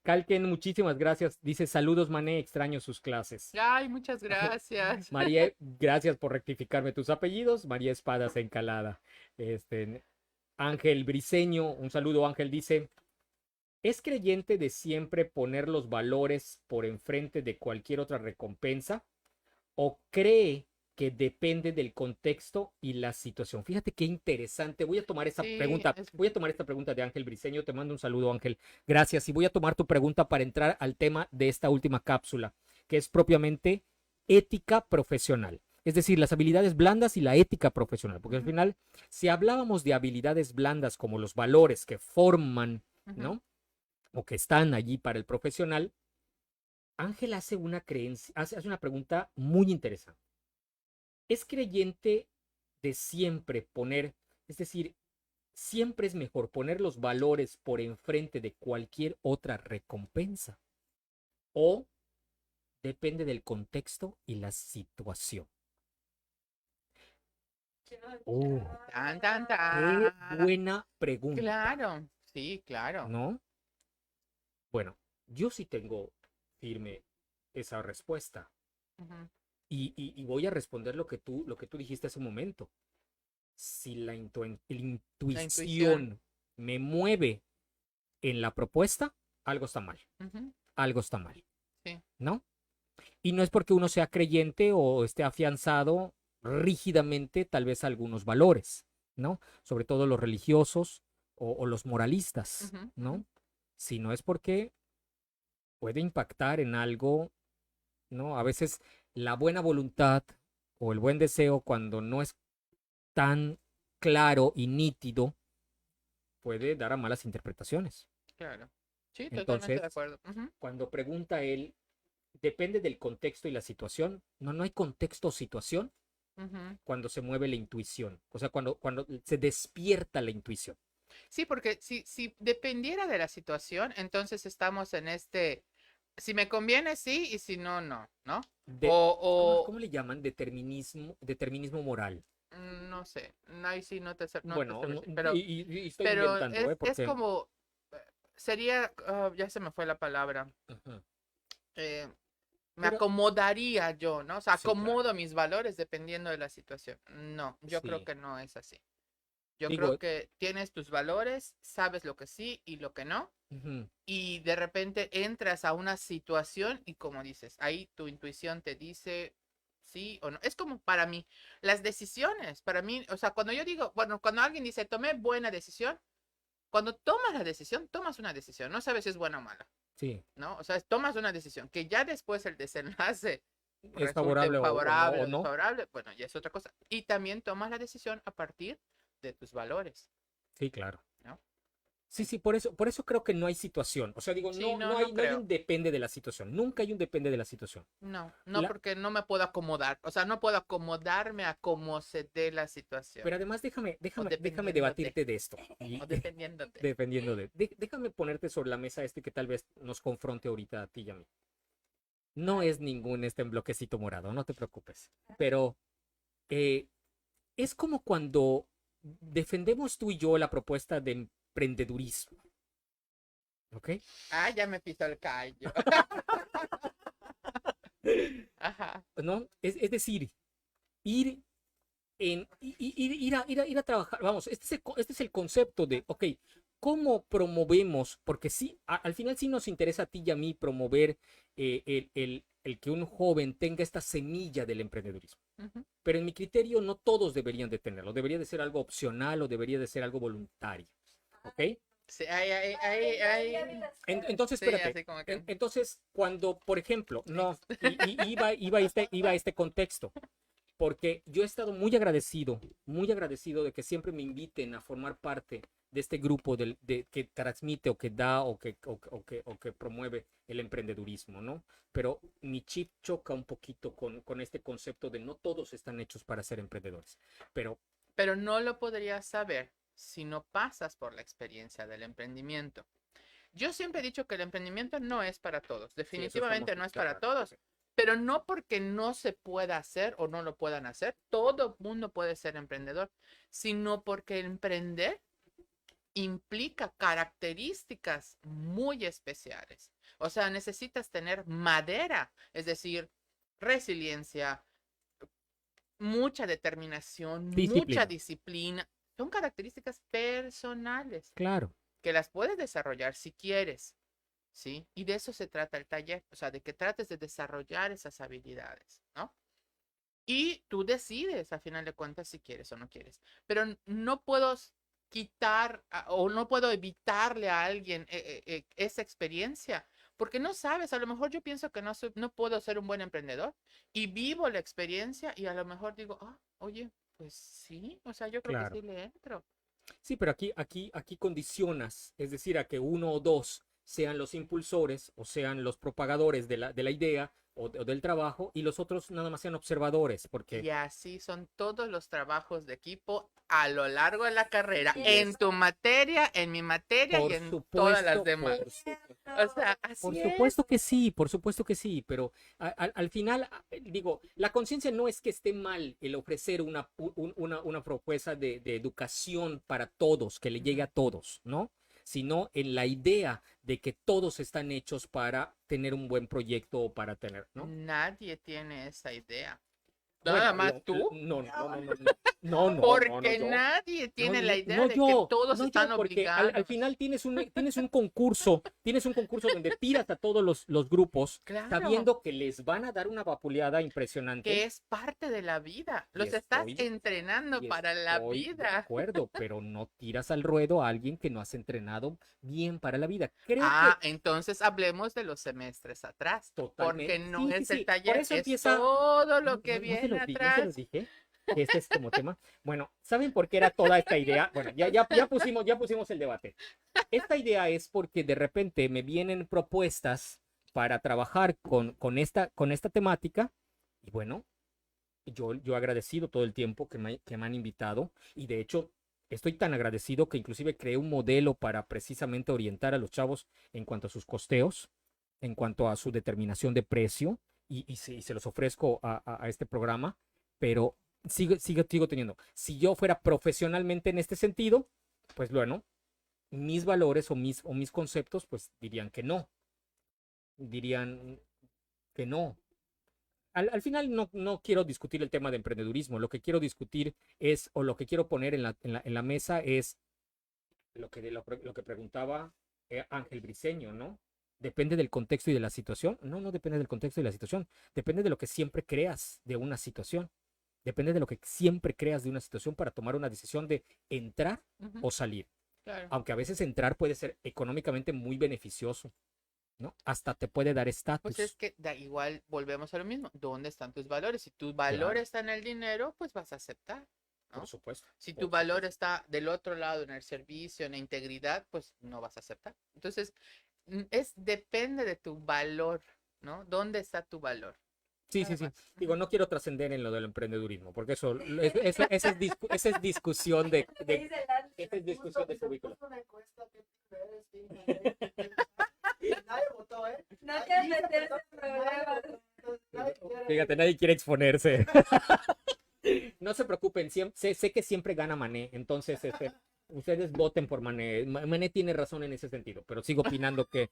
Calquen, muchísimas gracias. Dice, saludos, Mané, extraño sus clases. Ay, muchas gracias. María, gracias por rectificarme tus apellidos. María Espadas Encalada. Ángel Briseño, un saludo, Ángel, dice, ¿es creyente de siempre poner los valores por enfrente de cualquier otra recompensa? ¿O cree que depende del contexto y la situación? Fíjate qué interesante. Voy a tomar esta pregunta. Voy a tomar esta pregunta de Ángel Briseño. Te mando un saludo, Ángel. Gracias. Y voy a tomar tu pregunta para entrar al tema de esta última cápsula, que es propiamente ética profesional. Es decir, las habilidades blandas y la ética profesional. Porque al final, si hablábamos de habilidades blandas como los valores que forman, ¿no? O que están allí para el profesional, Ángel hace una pregunta muy interesante. ¿Es creyente de siempre poner, es decir, siempre es mejor poner los valores por enfrente de cualquier otra recompensa? ¿O depende del contexto y la situación? Qué buena pregunta. Claro, sí, claro. ¿No? Bueno, yo sí tengo firme esa respuesta. Y voy a responder lo que tú dijiste hace un momento. Si la intuición me mueve en la propuesta, algo está mal. Algo está mal. Sí. ¿No? Y no es porque uno sea creyente o esté afianzado rígidamente tal vez a algunos valores, ¿no? Sobre todo los religiosos o los moralistas, ¿no? Sino es porque puede impactar en algo, ¿no? A veces la buena voluntad o el buen deseo, cuando no es tan claro y nítido, puede dar a malas interpretaciones. Claro. Sí, entonces, totalmente de acuerdo. Cuando pregunta él, depende del contexto y la situación. No hay contexto o situación cuando se mueve la intuición. O sea, cuando se despierta la intuición. Sí, porque si dependiera de la situación, entonces estamos en si me conviene, sí, y si no, no, ¿no? ¿Cómo le llaman? Determinismo moral. No sé, ahí sí no te bueno, pero, y estoy inventando, es como, sería, ya se me fue la palabra, me acomodaría yo, ¿no? O sea, acomodo mis valores dependiendo de la situación. No, yo creo que no es así. Yo creo que tienes tus valores, sabes lo que sí y lo que no, y de repente entras a una situación y como dices, ahí tu intuición te dice sí o no. Es como para mí, las decisiones, para mí, o sea, cuando yo digo, bueno, cuando alguien dice, tomé buena decisión, cuando tomas la decisión, tomas una decisión, no sabes si es buena o mala. Sí. ¿No? O sea, tomas una decisión, que ya después el desenlace es favorable o no. desfavorable, bueno, ya es otra cosa. Y también tomas la decisión a partir de tus valores. Sí, claro. ¿No? Sí, por eso creo que no hay situación. O sea, digo, sí, no hay un depende de la situación. Nunca hay un depende de la situación. No, porque no me puedo acomodar. O sea, no puedo acomodarme a cómo se dé la situación. Pero además déjame debatirte de esto. O dependiéndote. Déjame ponerte sobre la mesa que tal vez nos confronte ahorita a ti y a mí. No es ningún bloquecito morado, no te preocupes. Pero es como cuando defendemos tú y yo la propuesta de emprendedurismo. ¿Ok? Ya me pisó el callo. Ajá. ¿No? Es decir, ir a trabajar. Vamos, este es el concepto de, ok, ¿cómo promovemos? Porque sí, al final sí nos interesa a ti y a mí promover el que un joven tenga esta semilla del emprendedurismo. Pero en mi criterio no todos deberían de tenerlo. Debería de ser algo opcional o debería de ser algo voluntario. ¿Ok? Sí, Entonces, espérate. Entonces, cuando, por ejemplo, iba a este contexto, porque yo he estado muy agradecido de que siempre me inviten a formar parte de este grupo que transmite o que da o que promueve el emprendedurismo, ¿no? Pero mi chip choca un poquito con este concepto de no todos están hechos para ser emprendedores. Pero no lo podrías saber si no pasas por la experiencia del emprendimiento. Yo siempre he dicho que el emprendimiento no es para todos, definitivamente no es para todos, pero no porque no se pueda hacer o no lo puedan hacer, todo mundo puede ser emprendedor, sino porque emprender implica características muy especiales. O sea, necesitas tener madera, es decir, resiliencia, mucha determinación, mucha disciplina. Son características personales. Claro. Que las puedes desarrollar si quieres, ¿sí? Y de eso se trata el taller, o sea, de que trates de desarrollar esas habilidades, ¿no? Y tú decides, a final de cuentas, si quieres o no quieres. Pero no puedo quitar o no puedo evitarle a alguien esa experiencia, porque no sabes, a lo mejor yo pienso que no puedo ser un buen emprendedor y vivo la experiencia y a lo mejor digo, oye, pues sí, o sea, yo creo que sí le entro. Sí, pero aquí condicionas, es decir, a que uno o dos sean los impulsores o sean los propagadores de la idea o del trabajo y los otros nada más sean observadores, porque... Y así son todos los trabajos de equipo a lo largo de la carrera, en tu materia, en mi materia y en todas las demás. O sea, así por supuesto que sí, por supuesto que sí, pero al final, digo, la conciencia no es que esté mal el ofrecer una propuesta de educación para todos, que le llegue a todos, ¿no? Sino en la idea de que todos están hechos para tener un buen proyecto o para tener, ¿no? Nadie tiene esa idea. Nada más tú. No. Porque nadie tiene la idea de que todos están obligados. Al final tienes un concurso, donde tiras a todos los grupos, sabiendo que les van a dar una vapuleada impresionante. Que es parte de la vida. Los estás entrenando para la vida. De acuerdo, pero no tiras al ruedo a alguien que no has entrenado bien para la vida. Entonces hablemos de los semestres atrás. Totalmente. Porque no es el taller, por eso es todo lo que viene atrás. ¿No se los dije? Que este es como tema. Bueno, ¿saben por qué era toda esta idea? Bueno, ya pusimos el debate. Esta idea es porque de repente me vienen propuestas para trabajar con esta temática y bueno, yo agradecido todo el tiempo que me han invitado y de hecho estoy tan agradecido que inclusive creé un modelo para precisamente orientar a los chavos en cuanto a sus costeos, en cuanto a su determinación de precio y se los ofrezco a este programa, pero sigo teniendo. Si yo fuera profesionalmente en este sentido, pues bueno, mis valores o mis conceptos, pues dirían que no. Dirían que no. Al final no quiero discutir el tema de emprendedurismo. Lo que quiero discutir es, o lo que quiero poner en la mesa es lo que preguntaba Ángel Briceño, ¿no? ¿Depende del contexto y de la situación? No depende del contexto y de la situación. Depende de lo que siempre creas de una situación. Depende de lo que siempre creas de una situación para tomar una decisión de entrar o salir. Claro. Aunque a veces entrar puede ser económicamente muy beneficioso, ¿no? Hasta te puede dar estatus. Pues es que da igual, volvemos a lo mismo. ¿Dónde están tus valores? Si tu valor está en el dinero, pues vas a aceptar, ¿no? Por supuesto. Si tu valor está del otro lado, en el servicio, en la integridad, pues no vas a aceptar. Entonces, depende de tu valor, ¿no? ¿Dónde está tu valor? Sí. Digo, no quiero trascender en lo del emprendedurismo, porque esa es discusión de cubículo. Nadie votó, ¿eh? No quieres meterse en problemas. Fíjate, nadie quiere exponerse. No se preocupen, sé que siempre gana Mané, entonces ustedes voten por Mané. Mané tiene razón en ese sentido, pero sigo opinando que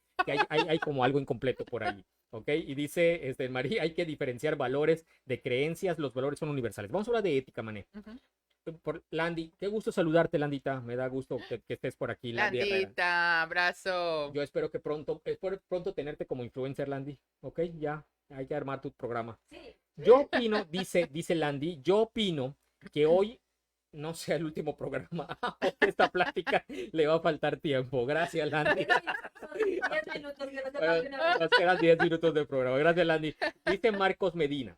hay como algo incompleto por ahí, ¿ok? Y dice María, hay que diferenciar valores de creencias, los valores son universales. Vamos a hablar de ética, Mané. Por Landy, qué gusto saludarte, Landita. Me da gusto que estés por aquí, Landy. Landita, abrazo. Yo espero que pronto tenerte como influencer, Landy. ¿Ok? Ya, hay que armar tu programa. Sí. Yo opino, dice Landy, yo opino que hoy no sea el último programa. Esta plática le va a faltar tiempo. Gracias, Landy. 10 minutos, que no te pase una vez. Nos quedan 10 minutos de programa. Gracias, Landy. Dice Marcos Medina.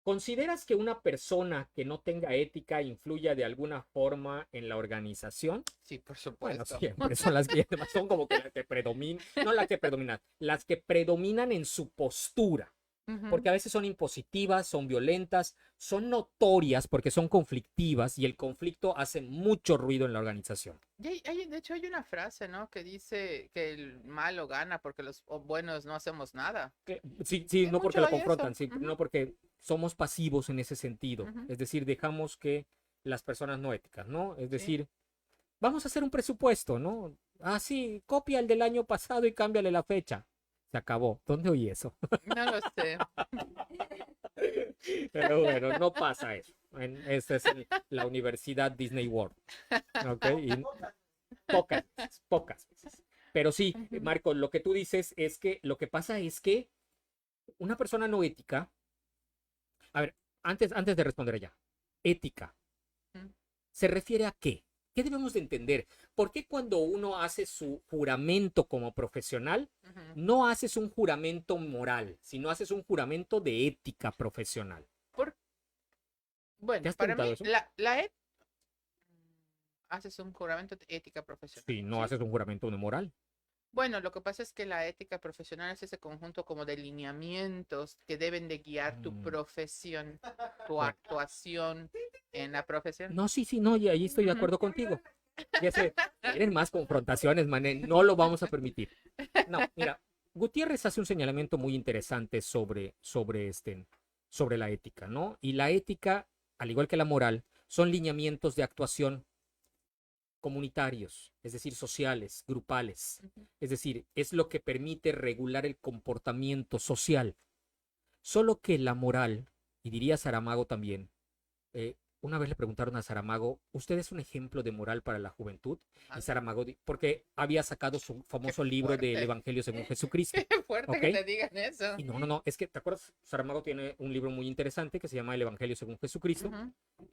¿Consideras que una persona que no tenga ética influya de alguna forma en la organización? Sí, por supuesto. Bueno, siempre son las que son como que las que predominan, no las que predominan, las que predominan en su postura, porque a veces son impositivas, son violentas, son notorias porque son conflictivas y el conflicto hace mucho ruido en la organización. De hecho, hay una frase, ¿no? Que dice que el malo gana porque los buenos no hacemos nada. Sí, no porque lo confrontan, sí, no porque somos pasivos en ese sentido. Es decir, dejamos que las personas no éticas, ¿no? Es decir, vamos a hacer un presupuesto, ¿no? Ah, sí, copia el del año pasado y cámbiale la fecha. Se acabó. ¿Dónde oí eso? No lo sé. Pero bueno, no pasa eso. Esa es la Universidad Disney World. ¿Ok? Y pocas veces. Pero sí, Marco, lo que tú dices es que lo que pasa es que una persona no ética. A ver, antes de responder allá. Ética. ¿Se refiere a qué? ¿Qué debemos de entender? ¿Por qué cuando uno hace su juramento como profesional, no haces un juramento moral, sino haces un juramento de ética profesional? Bueno, para mí, haces un juramento de ética profesional. Sí, no haces un juramento de moral. Bueno, lo que pasa es que la ética profesional es ese conjunto como de lineamientos que deben de guiar tu profesión, tu actuación en la profesión. No, sí, no, y ahí estoy de acuerdo contigo. Ya sé, quieren más confrontaciones, mané, no lo vamos a permitir. No, mira, Gutiérrez hace un señalamiento muy interesante sobre la ética, ¿no? Y la ética, al igual que la moral, son lineamientos de actuación comunitarios, es decir, sociales, grupales. Es decir, es lo que permite regular el comportamiento social. Solo que la moral, y diría Saramago también, una vez le preguntaron a Saramago, ¿usted es un ejemplo de moral para la juventud? Y Saramago, porque había sacado su famoso libro del Evangelio según Jesucristo. Qué fuerte que te digan eso. Y no, es que, ¿te acuerdas? Saramago tiene un libro muy interesante que se llama El Evangelio según Jesucristo.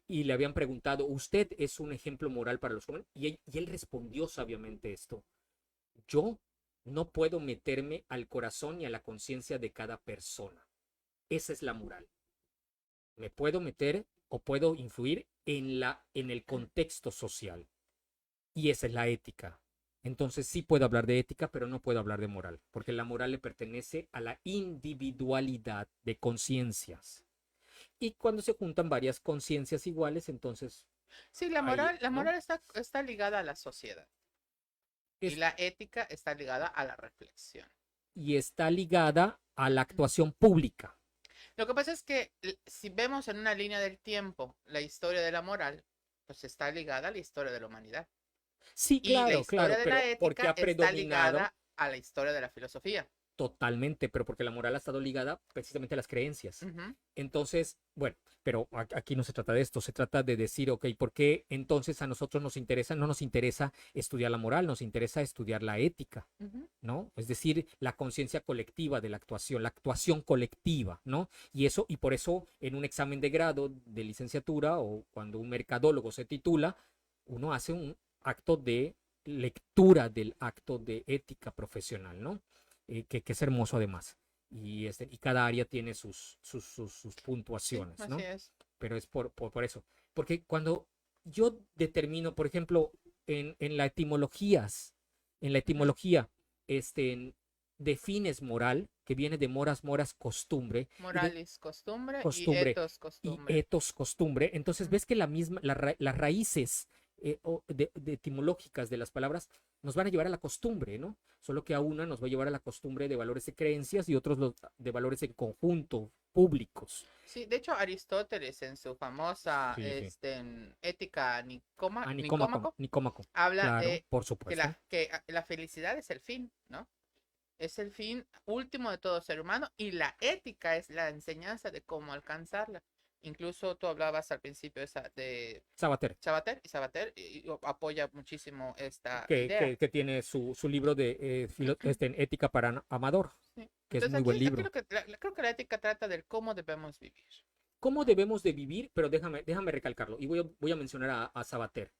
Y le habían preguntado, ¿usted es un ejemplo moral para los jóvenes? Y él respondió sabiamente esto. Yo no puedo meterme al corazón y a la conciencia de cada persona. Esa es la moral. Me puedo meter o puedo influir en el contexto social. Y esa es la ética. Entonces sí puedo hablar de ética, pero no puedo hablar de moral, porque la moral le pertenece a la individualidad de conciencias. Y cuando se juntan varias conciencias iguales, entonces... Sí, la moral está ligada a la sociedad. Y la ética está ligada a la reflexión. Y está ligada a la actuación pública. Lo que pasa es que si vemos en una línea del tiempo la historia de la moral, pues está ligada a la historia de la humanidad. Sí, claro, y la historia de la ética porque ha predominado está ligada a la historia de la filosofía. Totalmente, pero porque la moral ha estado ligada precisamente a las creencias. Entonces, bueno, pero aquí no se trata de esto, se trata de decir, ok, ¿por qué entonces a nosotros no nos interesa estudiar la moral, nos interesa estudiar la ética, ¿no? Es decir, la conciencia colectiva de la actuación colectiva, ¿no? Y por eso en un examen de grado de licenciatura o cuando un mercadólogo se titula, uno hace un acto de lectura del acto de ética profesional, ¿no? Que es hermoso además. Y cada área tiene sus puntuaciones, ¿no? Así es. Pero es por eso. Porque cuando yo determino, por ejemplo, en la etimología, defines moral, que viene de moras, costumbre. Moralis, costumbre. Y etos, costumbre. Entonces ves que las raíces etimológicas de las palabras nos van a llevar a la costumbre, ¿no? Solo que a una nos va a llevar a la costumbre de valores de creencias y otros de valores en conjunto, públicos. Sí, de hecho Aristóteles en su famosa Ética Nicómaco habla claro, de por supuesto. que la felicidad es el fin, ¿no? Es el fin último de todo ser humano y la ética es la enseñanza de cómo alcanzarla. Incluso tú hablabas al principio de Sabater, y Sabater apoya muchísimo esta idea. Que tiene su libro de Ética para Amador, sí. Que Entonces, es muy buen libro. Creo que la ética trata del cómo debemos vivir. ¿Cómo debemos de vivir? Pero déjame recalcarlo y voy a mencionar a Sabater.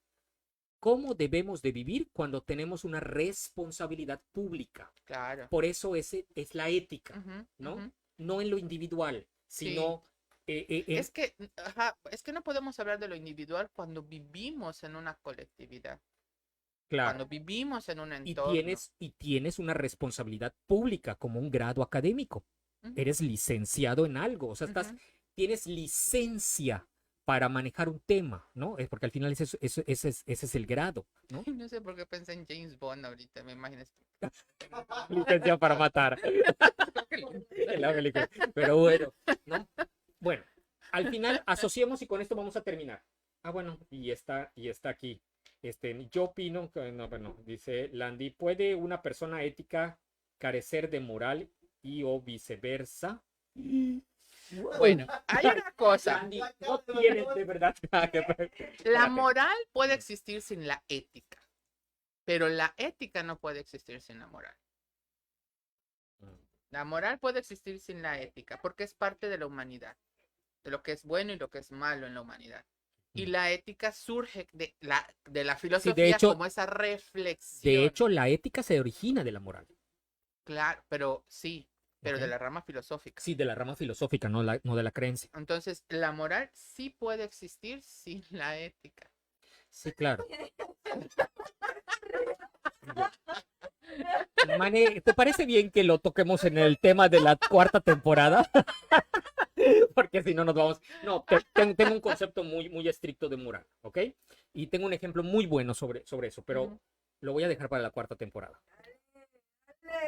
¿Cómo debemos de vivir cuando tenemos una responsabilidad pública? Claro. Por eso es la ética, ¿no? No en lo individual, sino... Sí. Es que no podemos hablar de lo individual cuando vivimos en una colectividad. Claro. Cuando vivimos en un entorno. Y tienes una responsabilidad pública como un grado académico. eres licenciado en algo, o sea, tienes licencia para manejar un tema, ¿no? Es porque al final ese es el grado, ¿no? No sé por qué pensé en James Bond ahorita, me imaginas. Licencia para matar. La película. Pero bueno, ¿no? Bueno, al final asociemos y con esto vamos a terminar. Ah, bueno, y está aquí. Yo opino que, no, bueno, dice Landy, ¿puede una persona ética carecer de moral y o viceversa? Bueno, hay una cosa. Landy, no tienes de verdad. La moral puede existir sin la ética, pero la ética no puede existir sin la moral. La moral puede existir sin la ética, porque es parte de la humanidad, de lo que es bueno y lo que es malo en la humanidad. Y la ética surge de la filosofía, sí, de hecho, como esa reflexión. De hecho, la ética se origina de la moral. Claro, pero sí, pero de la rama filosófica. Sí, de la rama filosófica, no de la creencia. Entonces, la moral sí puede existir sin la ética. Sí, claro. Mane, ¿te parece bien que lo toquemos en el tema de la cuarta temporada? Porque si no nos vamos... No, tengo un concepto muy estricto de moral, ¿ok? Y tengo un ejemplo muy bueno sobre eso, pero lo voy a dejar para la cuarta temporada.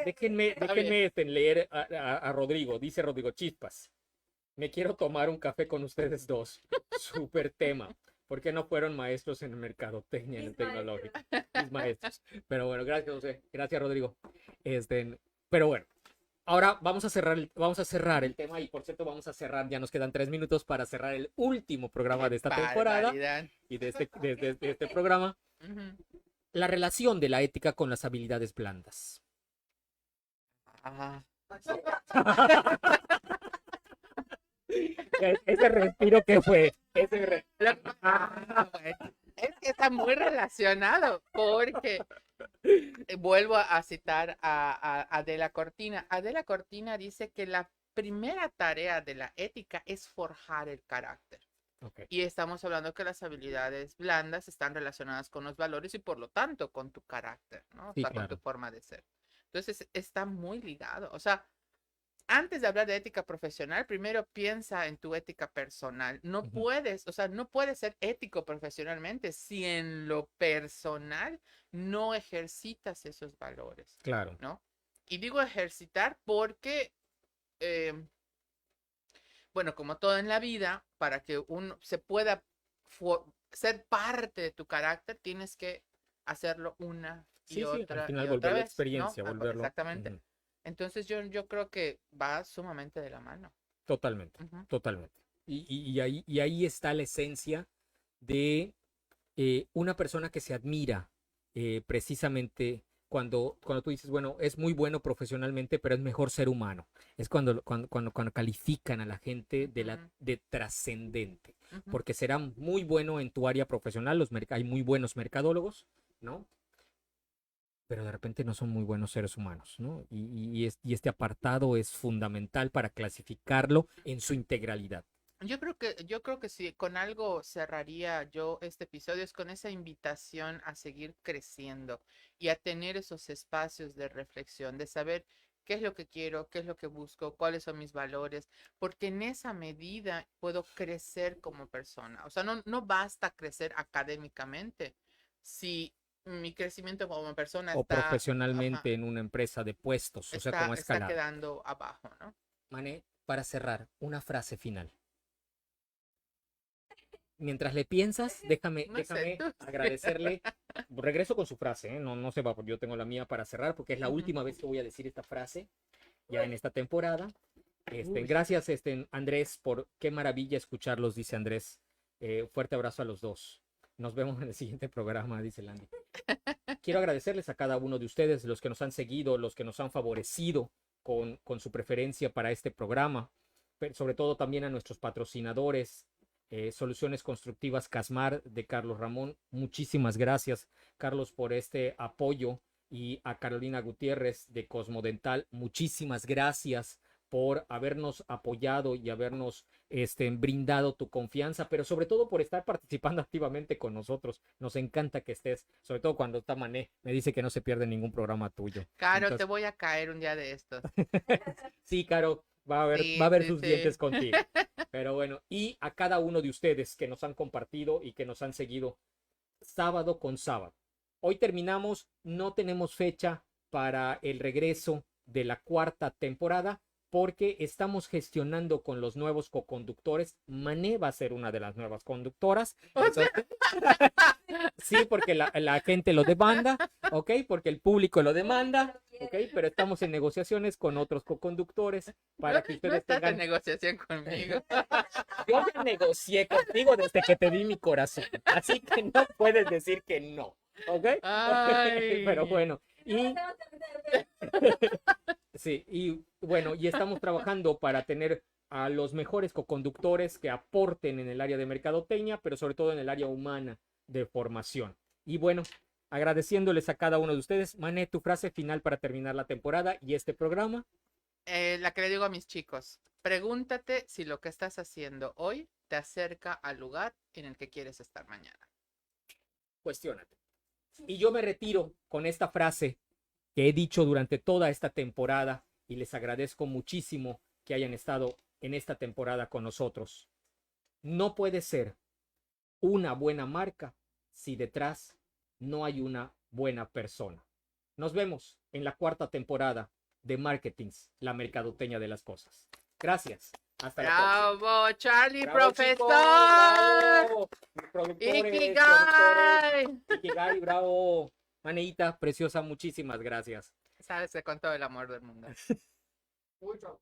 Déjenme leer a Rodrigo. Dice Rodrigo Chispas. Me quiero tomar un café con ustedes dos. Súper tema. ¿Por qué no fueron maestros en mercadotecnia, en el tecnológico? Mis maestros. Pero bueno, gracias, José. Gracias, Rodrigo. Pero bueno, ahora vamos a cerrar el tema. Y por cierto, vamos a cerrar. Ya nos quedan 3 minutos para cerrar el último programa de esta temporada. Y de este programa. La relación de la ética con las habilidades blandas. Ese respiro que fue. Es que está muy relacionado porque vuelvo a citar a Adela Cortina. Adela Cortina dice que la primera tarea de la ética es forjar el carácter. Okay. Y estamos hablando que las habilidades blandas están relacionadas con los valores y por lo tanto con tu carácter, ¿no? Sí, o sea, claro, con tu forma de ser. Entonces está muy ligado. O sea, antes de hablar de ética profesional, primero piensa en tu ética personal. No puedes, o sea, no puedes ser ético profesionalmente si en lo personal no ejercitas esos valores. Claro. ¿No? Y digo ejercitar porque, bueno, como todo en la vida, para que uno se pueda ser parte de tu carácter, tienes que hacerlo una y otra. Al final y otra vez, la experiencia, ¿no? Volverlo. Exactamente. Entonces yo creo que va sumamente de la mano. Totalmente, totalmente. Y ahí está la esencia de una persona que se admira precisamente cuando tú dices, bueno, es muy bueno profesionalmente, pero es mejor ser humano. Es cuando califican a la gente de trascendente. Porque será muy bueno en tu área profesional, hay muy buenos mercadólogos, ¿no? Pero de repente no son muy buenos seres humanos, ¿no? Y este apartado es fundamental para clasificarlo en su integralidad. Yo creo que sí, con algo cerraría yo este episodio, es con esa invitación a seguir creciendo y a tener esos espacios de reflexión, de saber qué es lo que quiero, qué es lo que busco, cuáles son mis valores, porque en esa medida puedo crecer como persona. O sea, no basta crecer académicamente si mi crecimiento como persona o está, profesionalmente en una empresa de puestos, o sea, como escalar. Está quedando abajo, ¿no? Mane, para cerrar, una frase final. Mientras le piensas, déjame agradecerle. Regreso con su frase, ¿eh? No se va, porque yo tengo la mía para cerrar, porque es la última vez que voy a decir esta frase ya en esta temporada. Gracias, Andrés, por qué maravilla escucharlos, dice Andrés. Fuerte abrazo a los dos. Nos vemos en el siguiente programa, dice Landy. Quiero agradecerles a cada uno de ustedes, los que nos han seguido, los que nos han favorecido con su preferencia para este programa, pero sobre todo también a nuestros patrocinadores, Soluciones Constructivas Casmar de Carlos Ramón. Muchísimas gracias, Carlos, por este apoyo, y a Carolina Gutiérrez de Cosmodental. Muchísimas gracias por habernos apoyado y habernos brindado tu confianza, pero sobre todo por estar participando activamente con nosotros. Nos encanta que estés, sobre todo cuando está Mané, me dice que no se pierde ningún programa tuyo. Caro, entonces, te voy a caer un día de estos. Sí, Caro, Va a Sí, ver sí, sus sí. dientes contigo. Pero bueno, y a cada uno de ustedes que nos han compartido y que nos han seguido sábado con sábado. Hoy terminamos, no tenemos fecha para el regreso de la cuarta temporada porque estamos gestionando con los nuevos coconductores. Mané va a ser una de las nuevas conductoras. Entonces, sí, porque la gente lo demanda, ¿ok? Porque el público lo demanda, ¿ok? Pero estamos en negociaciones con otros coconductores para que No ustedes estás tengan... en negociación conmigo. Yo ya negocié contigo desde que te di mi corazón, así que no puedes decir que no, ¿ok? Ay. Pero bueno, y sí, y bueno, y estamos trabajando para tener a los mejores coconductores que aporten en el área de mercadotecnia, pero sobre todo en el área humana de formación. Y bueno, agradeciéndoles a cada uno de ustedes. Mané, tu frase final para terminar la temporada y este programa. La que le digo a mis chicos, pregúntate si lo que estás haciendo hoy te acerca al lugar en el que quieres estar mañana. Cuestiónate. Y yo me retiro con esta frase que he dicho durante toda esta temporada y les agradezco muchísimo que hayan estado en esta temporada con nosotros. No puede ser una buena marca si detrás no hay una buena persona. Nos vemos en la cuarta temporada de Marketings, la mercadotecnia de las cosas. Gracias. Hasta la próxima. ¡Bravo, Charlie, ¡Bravo, profesor! chicos! ¡Bravo! Productores, ¡Ikigai! productores. Ikigai, bravo. Maneita, preciosa, muchísimas gracias. Sabes que con todo el amor del mundo. Mucho.